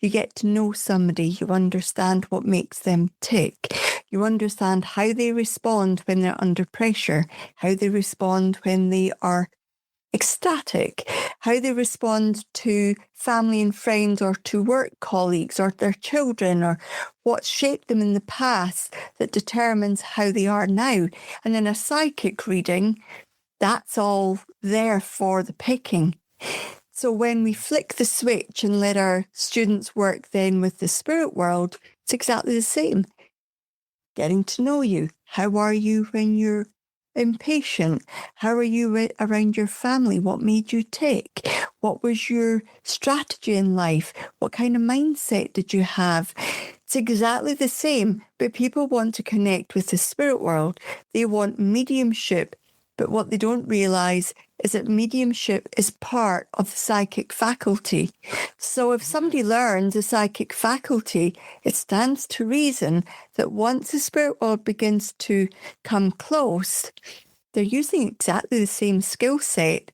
Speaker 3: You get to know somebody, you understand what makes them tick. You understand how they respond when they're under pressure, how they respond when they are ecstatic, how they respond to family and friends or to work colleagues or their children, or what shaped them in the past that determines how they are now. And in a psychic reading, that's all there for the picking. So when we flick the switch and let our students work then with the spirit world, it's exactly the same. Getting to know you. How are you when you're impatient? How are you around your family? What made you tick? What was your strategy in life? What kind of mindset did you have? It's exactly the same, but people want to connect with the spirit world. They want mediumship. But what they don't realise is that mediumship is part of the psychic faculty. So if somebody learns the psychic faculty, it stands to reason that once the spirit world begins to come close, they're using exactly the same skill set.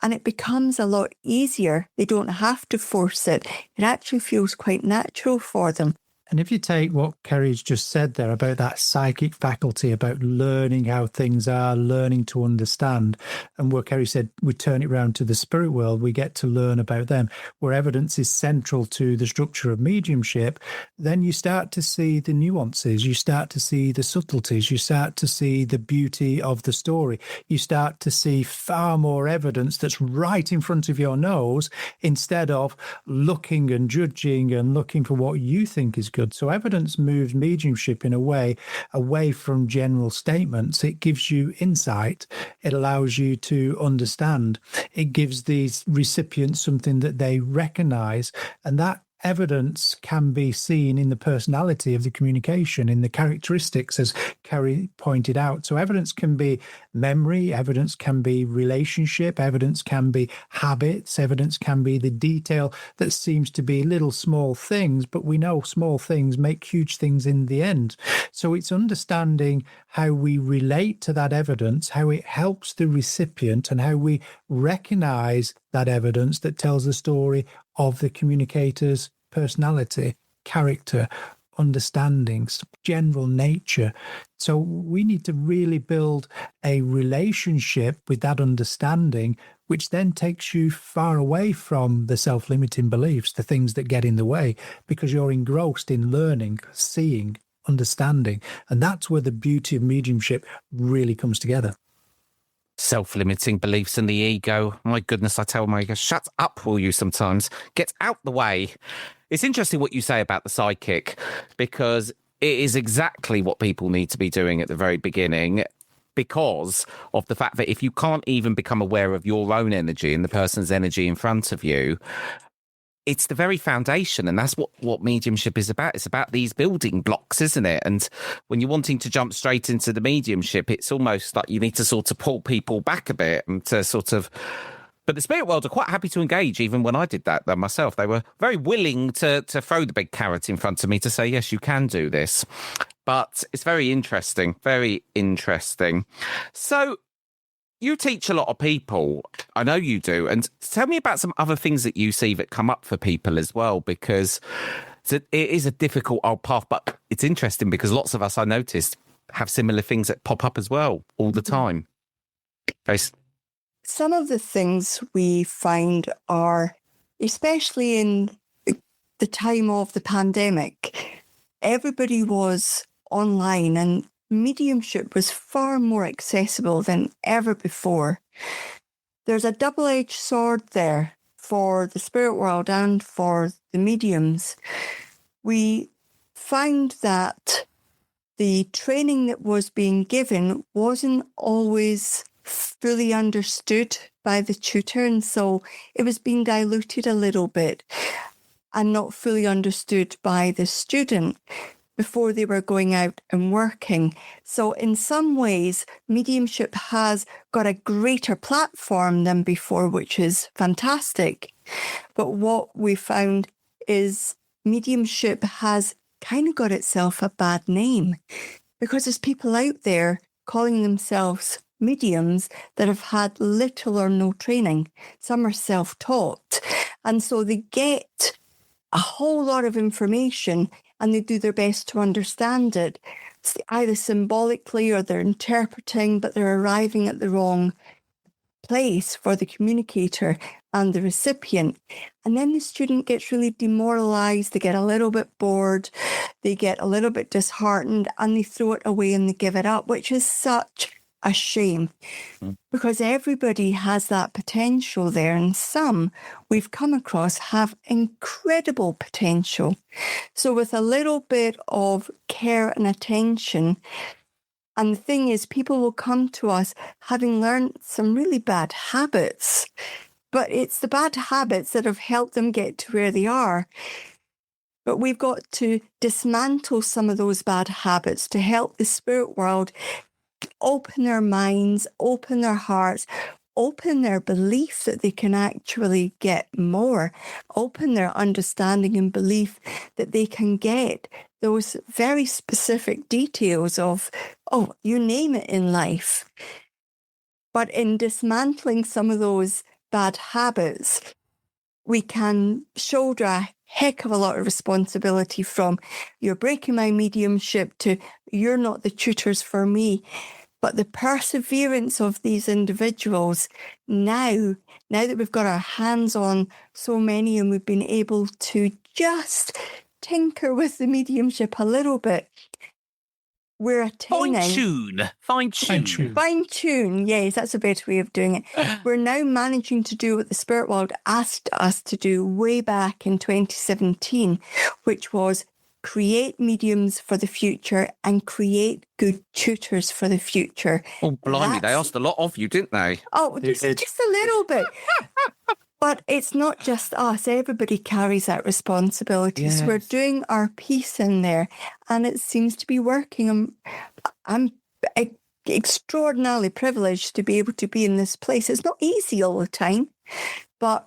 Speaker 3: And it becomes a lot easier. They don't have to force it. It actually feels quite natural for them.
Speaker 2: And if you take what Kerry's just said there about that psychic faculty, about learning how things are, learning to understand, and where Kerry said we turn it around to the spirit world, we get to learn about them, where evidence is central to the structure of mediumship, then you start to see the nuances, you start to see the subtleties, you start to see the beauty of the story, you start to see far more evidence that's right in front of your nose instead of looking and judging and looking for what you think is good. So evidence moves mediumship in a way away from general statements. It gives you insight. It allows you to understand. It gives these recipients something that they recognize. And that evidence can be seen in the personality of the communication, in the characteristics, as Kerry pointed out. So evidence can be memory, evidence can be relationship, evidence can be habits, evidence can be the detail that seems to be little small things, but we know small things make huge things in the end. So it's understanding how we relate to that evidence, how it helps the recipient, and how we recognize that evidence that tells the story of the communicator's personality, character, understandings, general nature. So we need to really build a relationship with that understanding, which then takes you far away from the self-limiting beliefs, the things that get in the way, because you're engrossed in learning, seeing, understanding. And that's where the beauty of mediumship really comes together.
Speaker 4: Self-limiting beliefs and the ego. My goodness, I tell my ego, shut up, will you sometimes? Get out the way. It's interesting what you say about the psychic, because it is exactly what people need to be doing at the very beginning, because of the fact that if you can't even become aware of your own energy and the person's energy in front of you, it's the very foundation, and that's what mediumship is about. It's about these building blocks, isn't it? And when you're wanting to jump straight into the mediumship, it's almost like you need to sort of pull people back a bit and to sort of... But the spirit world are quite happy to engage, even when I did that myself. They were very willing to throw the big carrot in front of me to say, yes, you can do this. But it's very interesting, very interesting. So... you teach a lot of people. I know you do. And tell me about some other things that you see that come up for people as well, because it is a difficult old path, but it's interesting because lots of us, I noticed, have similar things that pop up as well all the time.
Speaker 3: Some of the things we find are, especially in the time of the pandemic, everybody was online and mediumship was far more accessible than ever before. There's a double-edged sword there for the spirit world and for the mediums. We found that the training that was being given wasn't always fully understood by the tutor, and so it was being diluted a little bit and not fully understood by the student before they were going out and working. So in some ways, mediumship has got a greater platform than before, which is fantastic. But what we found is mediumship has kind of got itself a bad name, because there's people out there calling themselves mediums that have had little or no training. Some are self-taught. And so they get a whole lot of information and they do their best to understand it, either symbolically or they're interpreting, but they're arriving at the wrong place for the communicator and the recipient. And then the student gets really demoralized, they get a little bit bored, they get a little bit disheartened, and they throw it away and they give it up, which is such a shame, because everybody has that potential there, and some we've come across have incredible potential. So with a little bit of care and attention, and the thing is, people will come to us having learned some really bad habits, but it's the bad habits that have helped them get to where they are. But we've got to dismantle some of those bad habits to help the spirit world open their minds, open their hearts, open their belief that they can actually get more, open their understanding and belief that they can get those very specific details of, oh, you name it in life. But in dismantling some of those bad habits, we can shoulder a heck of a lot of responsibility, from you're breaking my mediumship to you're not the tutors for me. But the perseverance of these individuals now that we've got our hands on so many and we've been able to just tinker with the mediumship a little bit, we're attaining... Fine-tune, yes, that's a better way of doing it. We're now managing to do what the spirit world asked us to do way back in 2017, which was create mediums for the future and create good tutors for the future.
Speaker 4: Oh, blimey, they asked a lot of you, didn't they?
Speaker 3: Oh, just a little bit. But it's not just us. Everybody carries that responsibility.
Speaker 4: Yes.
Speaker 3: So we're doing our piece in there, and it seems to be working. I'm extraordinarily privileged to be able to be in this place. It's not easy all the time, but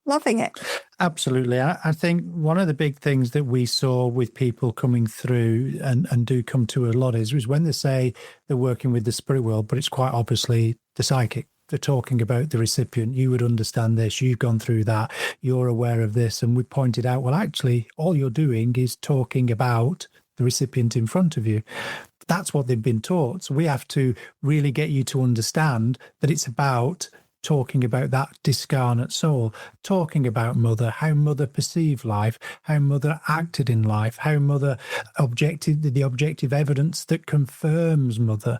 Speaker 3: loving it.
Speaker 2: Absolutely. I think one of the big things that we saw with people coming through and do come to a lot is when they say they're working with the spirit world, but it's quite obviously the psychic. They're talking about the recipient. You would understand this. You've gone through that. You're aware of this. And we pointed out, well, actually, all you're doing is talking about the recipient in front of you. That's what they've been taught. So we have to really get you to understand that it's about talking about that discarnate soul, talking about mother, how mother perceived life, how mother acted in life, how mother the objective evidence that confirms mother.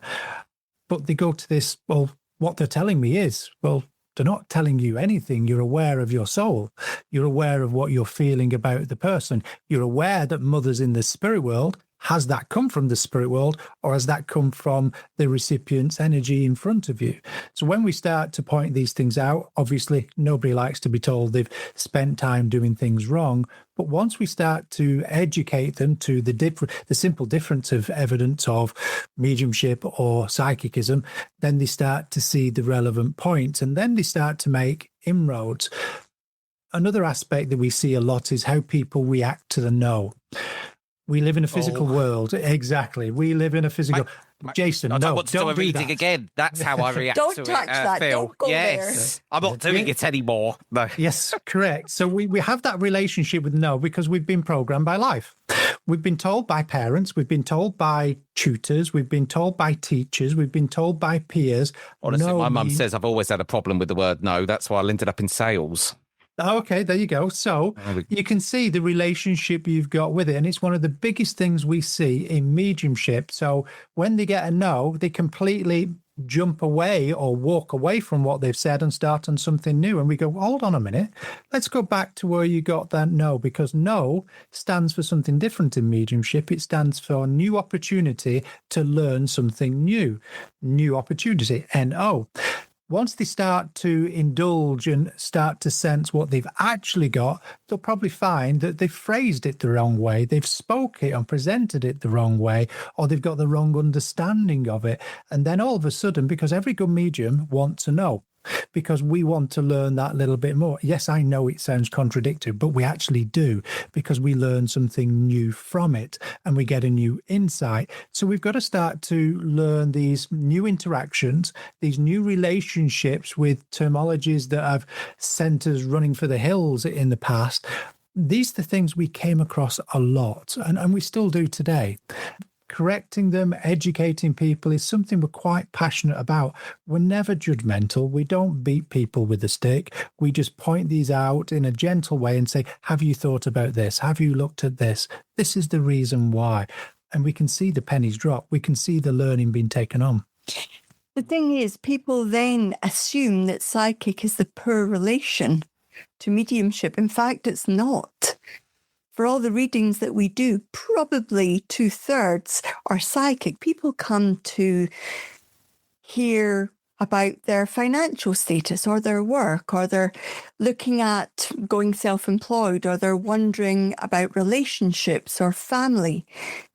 Speaker 2: But they go to this, well, what they're telling me is, well, they're not telling you anything. You're aware of your soul. You're aware of what you're feeling about the person. You're aware that mother's in the spirit world. Has that come from the spirit world, or has that come from the recipient's energy in front of you? So when we start to point these things out, obviously nobody likes to be told they've spent time doing things wrong. But once we start to educate them to the simple difference of evidence of mediumship or psychicism, then they start to see the relevant points, and then they start to make inroads. Another aspect that we see a lot is how people react to the no. We live in a physical world. Exactly. We live in a physical... Jason,
Speaker 4: I don't
Speaker 2: no,
Speaker 4: want to do a reading
Speaker 2: that.
Speaker 4: again. That's how I react
Speaker 3: Don't
Speaker 4: to
Speaker 3: touch
Speaker 4: it,
Speaker 3: that.
Speaker 4: Phil.
Speaker 3: Don't go
Speaker 4: yes.
Speaker 3: there.
Speaker 4: I'm not doing it anymore. No.
Speaker 2: Yes, correct. So we have that relationship with no because we've been programmed by life. We've been told by parents. We've been told by tutors. We've been told by teachers. We've been told by peers.
Speaker 4: Honestly,
Speaker 2: no
Speaker 4: my mum says I've always had a problem with the word no. That's why I ended up in sales.
Speaker 2: Oh, okay, there you go. So you can see the relationship you've got with it. And it's one of the biggest things we see in mediumship. So when they get a no, they completely jump away or walk away from what they've said and start on something new. And we go, hold on a minute. Let's go back to where you got that no, because no stands for something different in mediumship. It stands for new opportunity to learn something new. New opportunity, N-O. Once they start to indulge and start to sense what they've actually got, they'll probably find that they've phrased it the wrong way, they've spoke it and presented it the wrong way, or they've got the wrong understanding of it. And then all of a sudden, because every good medium wants to know, because we want to learn that little bit more. Yes, I know it sounds contradictory, but we actually do, because we learn something new from it and we get a new insight. So we've got to start to learn these new interactions, these new relationships with terminologies that have sent us running for the hills in the past. These are the things we came across a lot, and we still do today. Correcting them, educating people is something we're quite passionate about. We're never judgmental. We don't beat people with a stick. We just point these out in a gentle way and say, have you thought about this? Have you looked at this? This is the reason why. And we can see the pennies drop. We can see the learning being taken on.
Speaker 3: The thing is, people then assume that psychic is the poor relation to mediumship. In fact, it's not. For all the readings that we do, probably 2/3 are psychic. People come to hear about their financial status or their work, or they're looking at going self-employed, or they're wondering about relationships or family.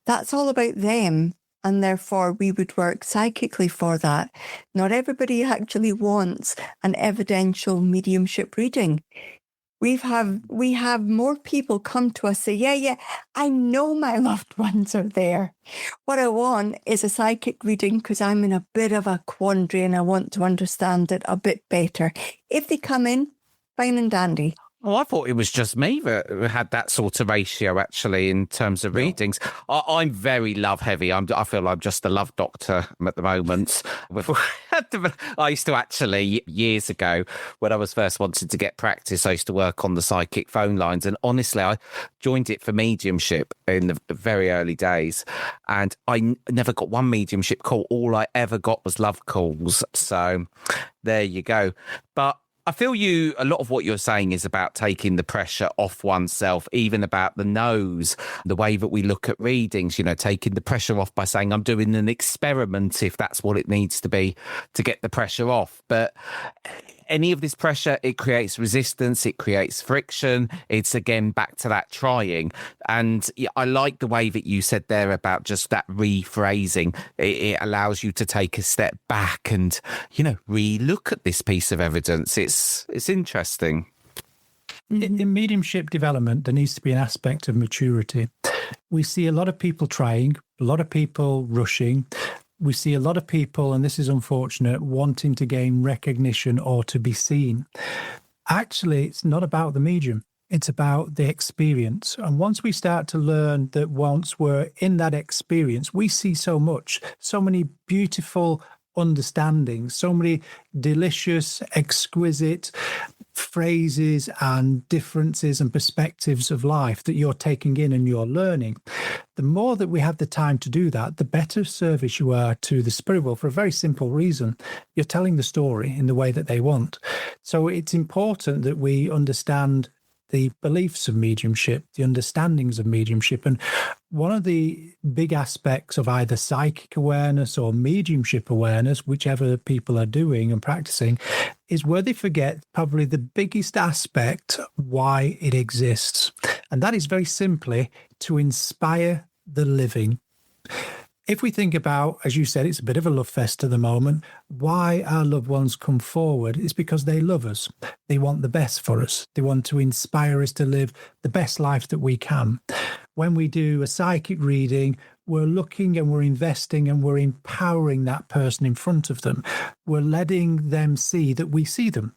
Speaker 3: That's all about them. And therefore, we would work psychically for that. Not everybody actually wants an evidential mediumship reading. We have more people come to us say, yeah, I know my loved ones are there. What I want is a psychic reading because I'm in a bit of a quandary and I want to understand it a bit better. If they come in, fine and dandy.
Speaker 4: Oh, I thought it was just me that had that sort of ratio, actually, in terms of readings. I'm very love heavy. I feel I'm just a love doctor at the moment. I used to actually, years ago, when I was first wanting to get practice, I used to work on the psychic phone lines. And honestly, I joined it for mediumship in the very early days. And I never got one mediumship call. All I ever got was love calls. So there you go. But I feel a lot of what you're saying is about taking the pressure off oneself, even about the no's, the way that we look at readings, taking the pressure off by saying I'm doing an experiment if that's what it needs to be to get the pressure off. But any of this pressure, it creates resistance, it creates friction. It's again back to that trying. And I like the way that you said there about just that rephrasing. It allows you to take a step back and, re-look at this piece of evidence. It's interesting.
Speaker 2: In mediumship development, there needs to be an aspect of maturity. We see a lot of people trying, a lot of people rushing. We see a lot of people, and this is unfortunate, wanting to gain recognition or to be seen. Actually, it's not about the medium. It's about the experience. And once we start to learn that once we're in that experience, we see so much, so many beautiful understandings, so many delicious, exquisite phrases and differences and perspectives of life that you're taking in and you're learning. The more that we have the time to do that, the better service you are to the spirit world, for a very simple reason. You're telling the story in the way that they want. So it's important that we understand the beliefs of mediumship, the understandings of mediumship. And one of the big aspects of either psychic awareness or mediumship awareness, whichever people are doing and practicing, is where they forget probably the biggest aspect why it exists. And that is very simply to inspire the living. If we think about, as you said, it's a bit of a love fest at the moment, why our loved ones come forward, it's because they love us. They want the best for us. They want to inspire us to live the best life that we can. When we do a psychic reading, we're looking and we're investing and we're empowering that person in front of them. We're letting them see that we see them.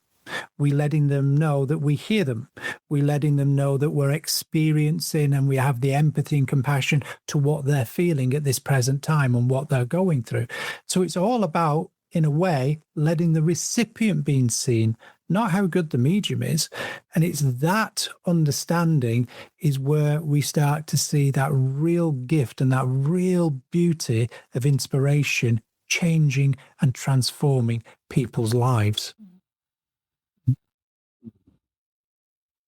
Speaker 2: We're letting them know that we hear them. We're letting them know that we're experiencing and we have the empathy and compassion to what they're feeling at this present time and what they're going through. So it's all about, in a way, letting the recipient be seen, not how good the medium is. And it's that understanding is where we start to see that real gift and that real beauty of inspiration changing and transforming people's lives.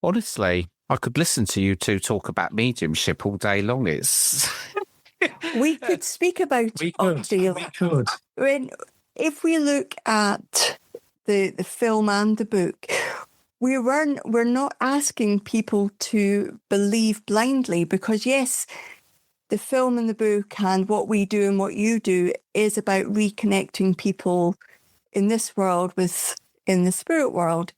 Speaker 4: Honestly, I could listen to you two talk about mediumship all day long.
Speaker 3: We could speak about it all day long. If we look at the film and the book, we're not asking people to believe blindly, because yes, the film and the book and what we do and what you do is about reconnecting people in this world in the spirit world.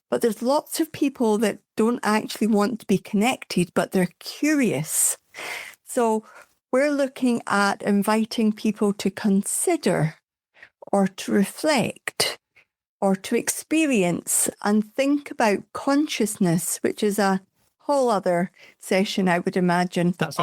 Speaker 3: But there's lots of people that don't actually want to be connected, but they're curious. So we're looking at inviting people to consider or to reflect or to experience and think about consciousness, which is a whole other session, I would imagine.
Speaker 4: That's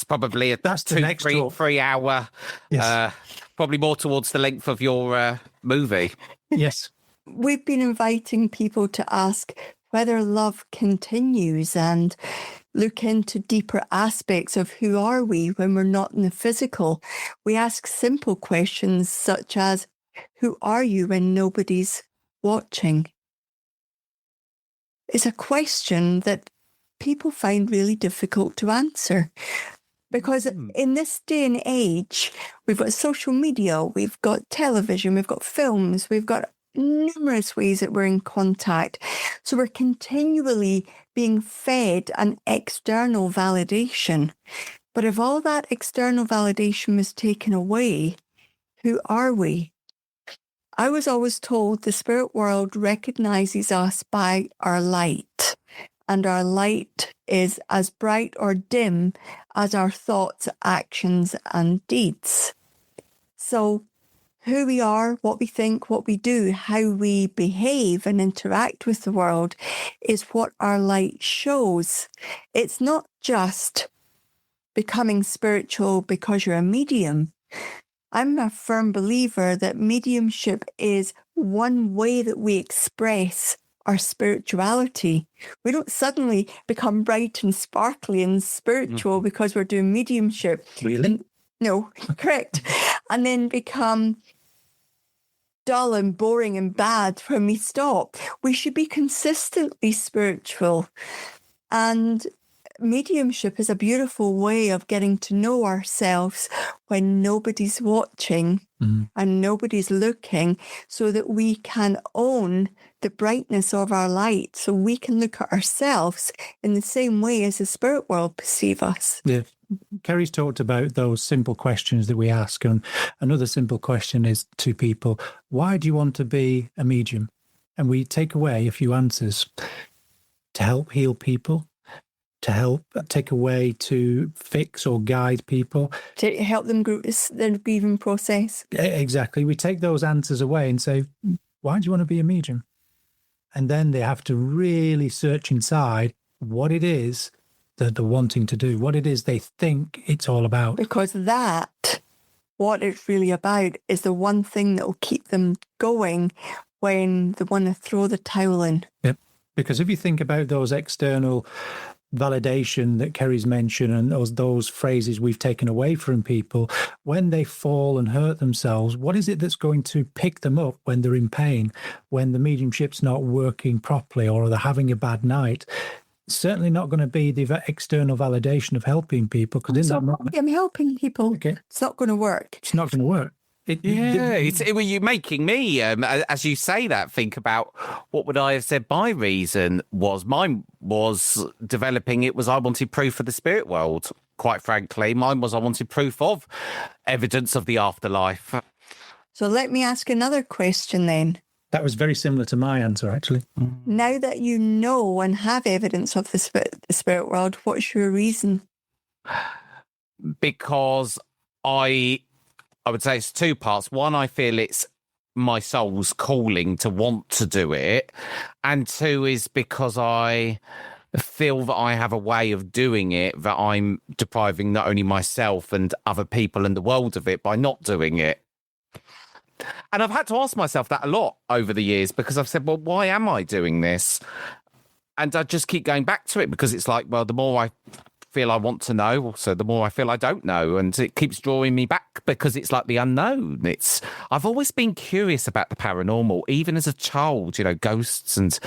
Speaker 4: probably
Speaker 2: that's
Speaker 4: 3 hour,
Speaker 2: yes.
Speaker 4: Probably more towards the length of your movie.
Speaker 2: Yes.
Speaker 3: We've been inviting people to ask whether love continues and look into deeper aspects of who are we when we're not in the physical. We ask simple questions such as, who are you when nobody's watching? It's a question that people find really difficult to answer. Because in this day and age, we've got social media, we've got television, we've got films, we've got numerous ways that we're in contact. So we're continually being fed an external validation. But if all that external validation was taken away, who are we? I was always told the spirit world recognizes us by our light. And our light is as bright or dim as our thoughts, actions, and deeds. So who we are, what we think, what we do, how we behave and interact with the world is what our light shows. It's not just becoming spiritual because you're a medium. I'm a firm believer that mediumship is one way that we express our spirituality. We don't suddenly become bright and sparkly and spiritual because we're doing mediumship.
Speaker 2: Really?
Speaker 3: No, correct. And then become dull and boring and bad when we stop. We should be consistently spiritual. And mediumship is a beautiful way of getting to know ourselves when nobody's watching and nobody's looking, so that we can own the brightness of our light, so we can look at ourselves in the same way as the spirit world perceive us.
Speaker 2: Yeah. Kerry's talked about those simple questions that we ask. And another simple question is to people, why do you want to be a medium? And we take away a few answers. To help heal people, to help take away to fix or guide people.
Speaker 3: To help them through their grieving process.
Speaker 2: Exactly. We take those answers away and say, why do you want to be a medium? And then they have to really search inside what it is that they're wanting to do, what it is they think it's all about.
Speaker 3: Because what it's really about, is the one thing that will keep them going when they want to throw the towel in.
Speaker 2: Yep. Because if you think about those external validation that Kerry's mentioned and those phrases we've taken away from people, when they fall and hurt themselves, what is it that's going to pick them up when they're in pain, when the mediumship's not working properly or they're having a bad night? It's certainly not going to be the external validation of helping people, because in that moment,
Speaker 3: I'm helping people.
Speaker 2: Okay.
Speaker 3: It's not going to work.
Speaker 2: It's not going to work.
Speaker 4: You're making me, as you say that, think about what would I have said my reason was. Mine was developing, it was I wanted proof of the spirit world, quite frankly. Mine was I wanted proof of evidence of the afterlife.
Speaker 3: So let me ask another question then.
Speaker 2: That was very similar to my answer, actually.
Speaker 3: Now that you know and have evidence of the spirit world, what's your reason?
Speaker 4: Because I would say it's two parts. One, I feel it's my soul's calling to want to do it. And two is because I feel that I have a way of doing it that I'm depriving not only myself and other people in the world of it by not doing it. And I've had to ask myself that a lot over the years, because I've said, well, why am I doing this? And I just keep going back to it, because it's like, well, the more I feel I want to know, so the more I feel I don't know, and it keeps drawing me back, because it's like the unknown. I've always been curious about the paranormal, even as a child, ghosts and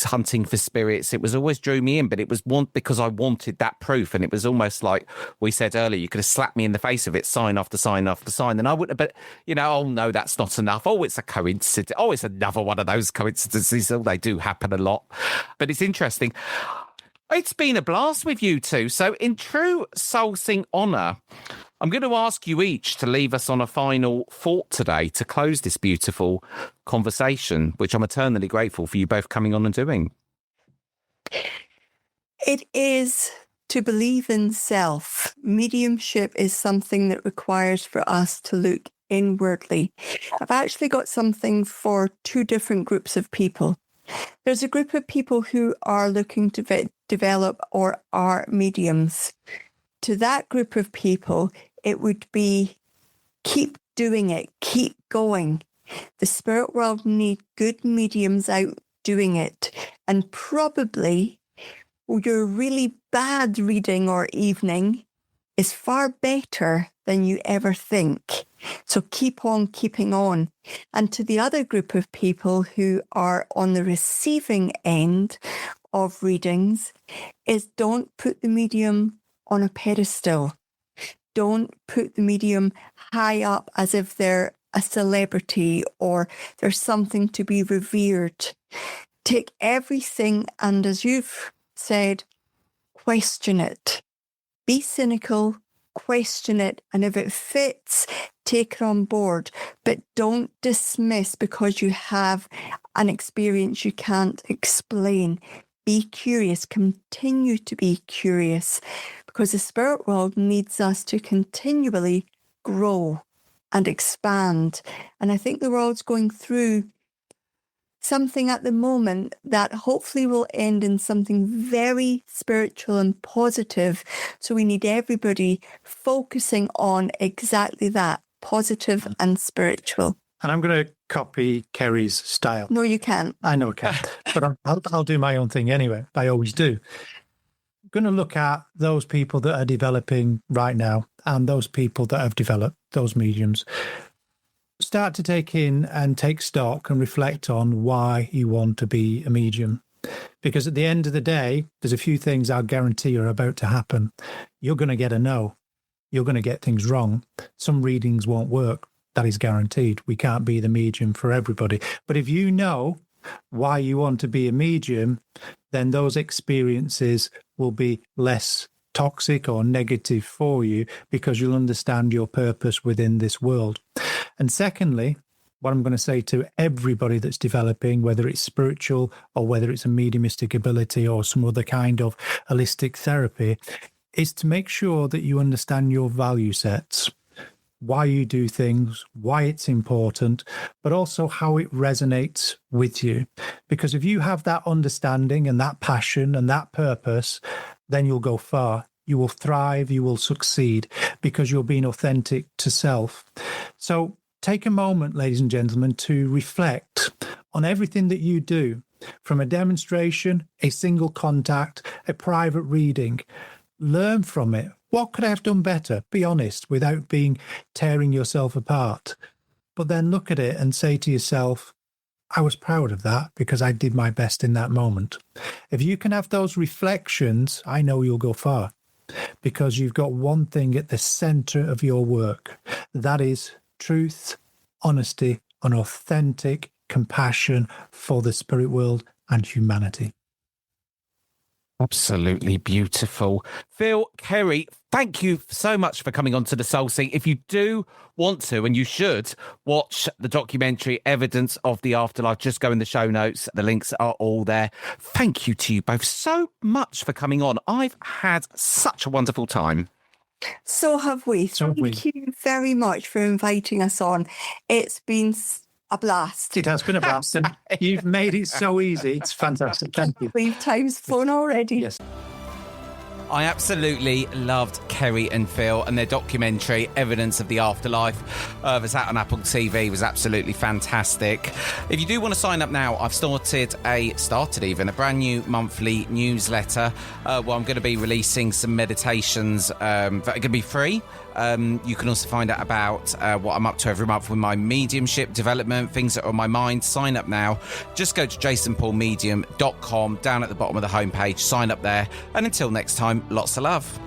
Speaker 4: hunting for spirits. It was always drew me in, but it was because I wanted that proof. And it was almost like we said earlier, you could have slapped me in the face of it, sign after sign after sign, and I wouldn't have, but oh no, that's not enough. Oh, it's a coincidence. Oh, it's another one of those coincidences. Oh, they do happen a lot. But it's interesting. It's been a blast with you two. So in true Soul Sync honour, I'm going to ask you each to leave us on a final thought today to close this beautiful conversation, which I'm eternally grateful for you both coming on and doing.
Speaker 3: It is to believe in self. Mediumship is something that requires for us to look inwardly. I've actually got something for two different groups of people. There's a group of people who are looking to develop or are mediums. To that group of people, it would be keep doing it, keep going. The spirit world need good mediums out doing it. And probably your really bad reading or evening is far better than you ever think. So keep on keeping on. And to the other group of people who are on the receiving end of readings is don't put the medium on a pedestal. Don't put the medium high up as if they're a celebrity or there's something to be revered. Take everything and, as you've said, question it. Be cynical, question it, and if it fits, take it on board. But don't dismiss because you have an experience you can't explain. Be curious, continue to be curious, because the spirit world needs us to continually grow and expand. And I think the world's going through something at the moment that hopefully will end in something very spiritual and positive. So we need everybody focusing on exactly that, positive and spiritual.
Speaker 2: And I'm going to copy Kerry's style.
Speaker 3: No, you can't.
Speaker 2: I know I can't, but I'll do my own thing anyway. I always do. I'm going to look at those people that are developing right now and those people that have developed, those mediums. Start to take in and take stock and reflect on why you want to be a medium. Because at the end of the day, there's a few things I'll guarantee are about to happen. You're going to get a no. You're going to get things wrong. Some readings won't work. That is guaranteed. We can't be the medium for everybody. But if you know why you want to be a medium, then those experiences will be less toxic or negative for you because you'll understand your purpose within this world. And secondly, what I'm going to say to everybody that's developing, whether it's spiritual or whether it's a mediumistic ability or some other kind of holistic therapy, is to make sure that you understand your value sets, why you do things, why it's important, but also how it resonates with you. Because if you have that understanding and that passion and that purpose, then you'll go far. You will thrive, you will succeed because you're being authentic to self. So take a moment, ladies and gentlemen, to reflect on everything that you do, from a demonstration, a single contact, a private reading. Learn from it. What could I have done better? Be honest without tearing yourself apart. But then look at it and say to yourself, I was proud of that because I did my best in that moment. If you can have those reflections, I know you'll go far because you've got one thing at the center of your work. That is truth, honesty, and authentic compassion for the spirit world and humanity.
Speaker 4: Absolutely beautiful. Phil, Kerry, thank you so much for coming on to the Soul Sync. If you do want to, and you should, watch the documentary Evidence of the Afterlife, just go in the show notes. The links are all there. Thank you to you both so much for coming on. I've had such a wonderful time.
Speaker 3: So have we. Thank you very much for inviting us on. It's been a blast.
Speaker 2: It has been a blast. And you've made it so easy. It's fantastic. Thank you.
Speaker 3: 5 times flown already.
Speaker 2: Yes.
Speaker 1: I absolutely loved Kerry and Phil, and their documentary Evidence of the Afterlife that's out on Apple TV was absolutely fantastic. If you do want to sign up now, I've started a brand new monthly newsletter where I'm going to be releasing some meditations that are going to be free. You can also find out about what I'm up to every month with my mediumship development, things that are on my mind. Sign up now. Just go to jasonpaulmedium.com, down at the bottom of the homepage. Sign up there. And until next time, lots of love.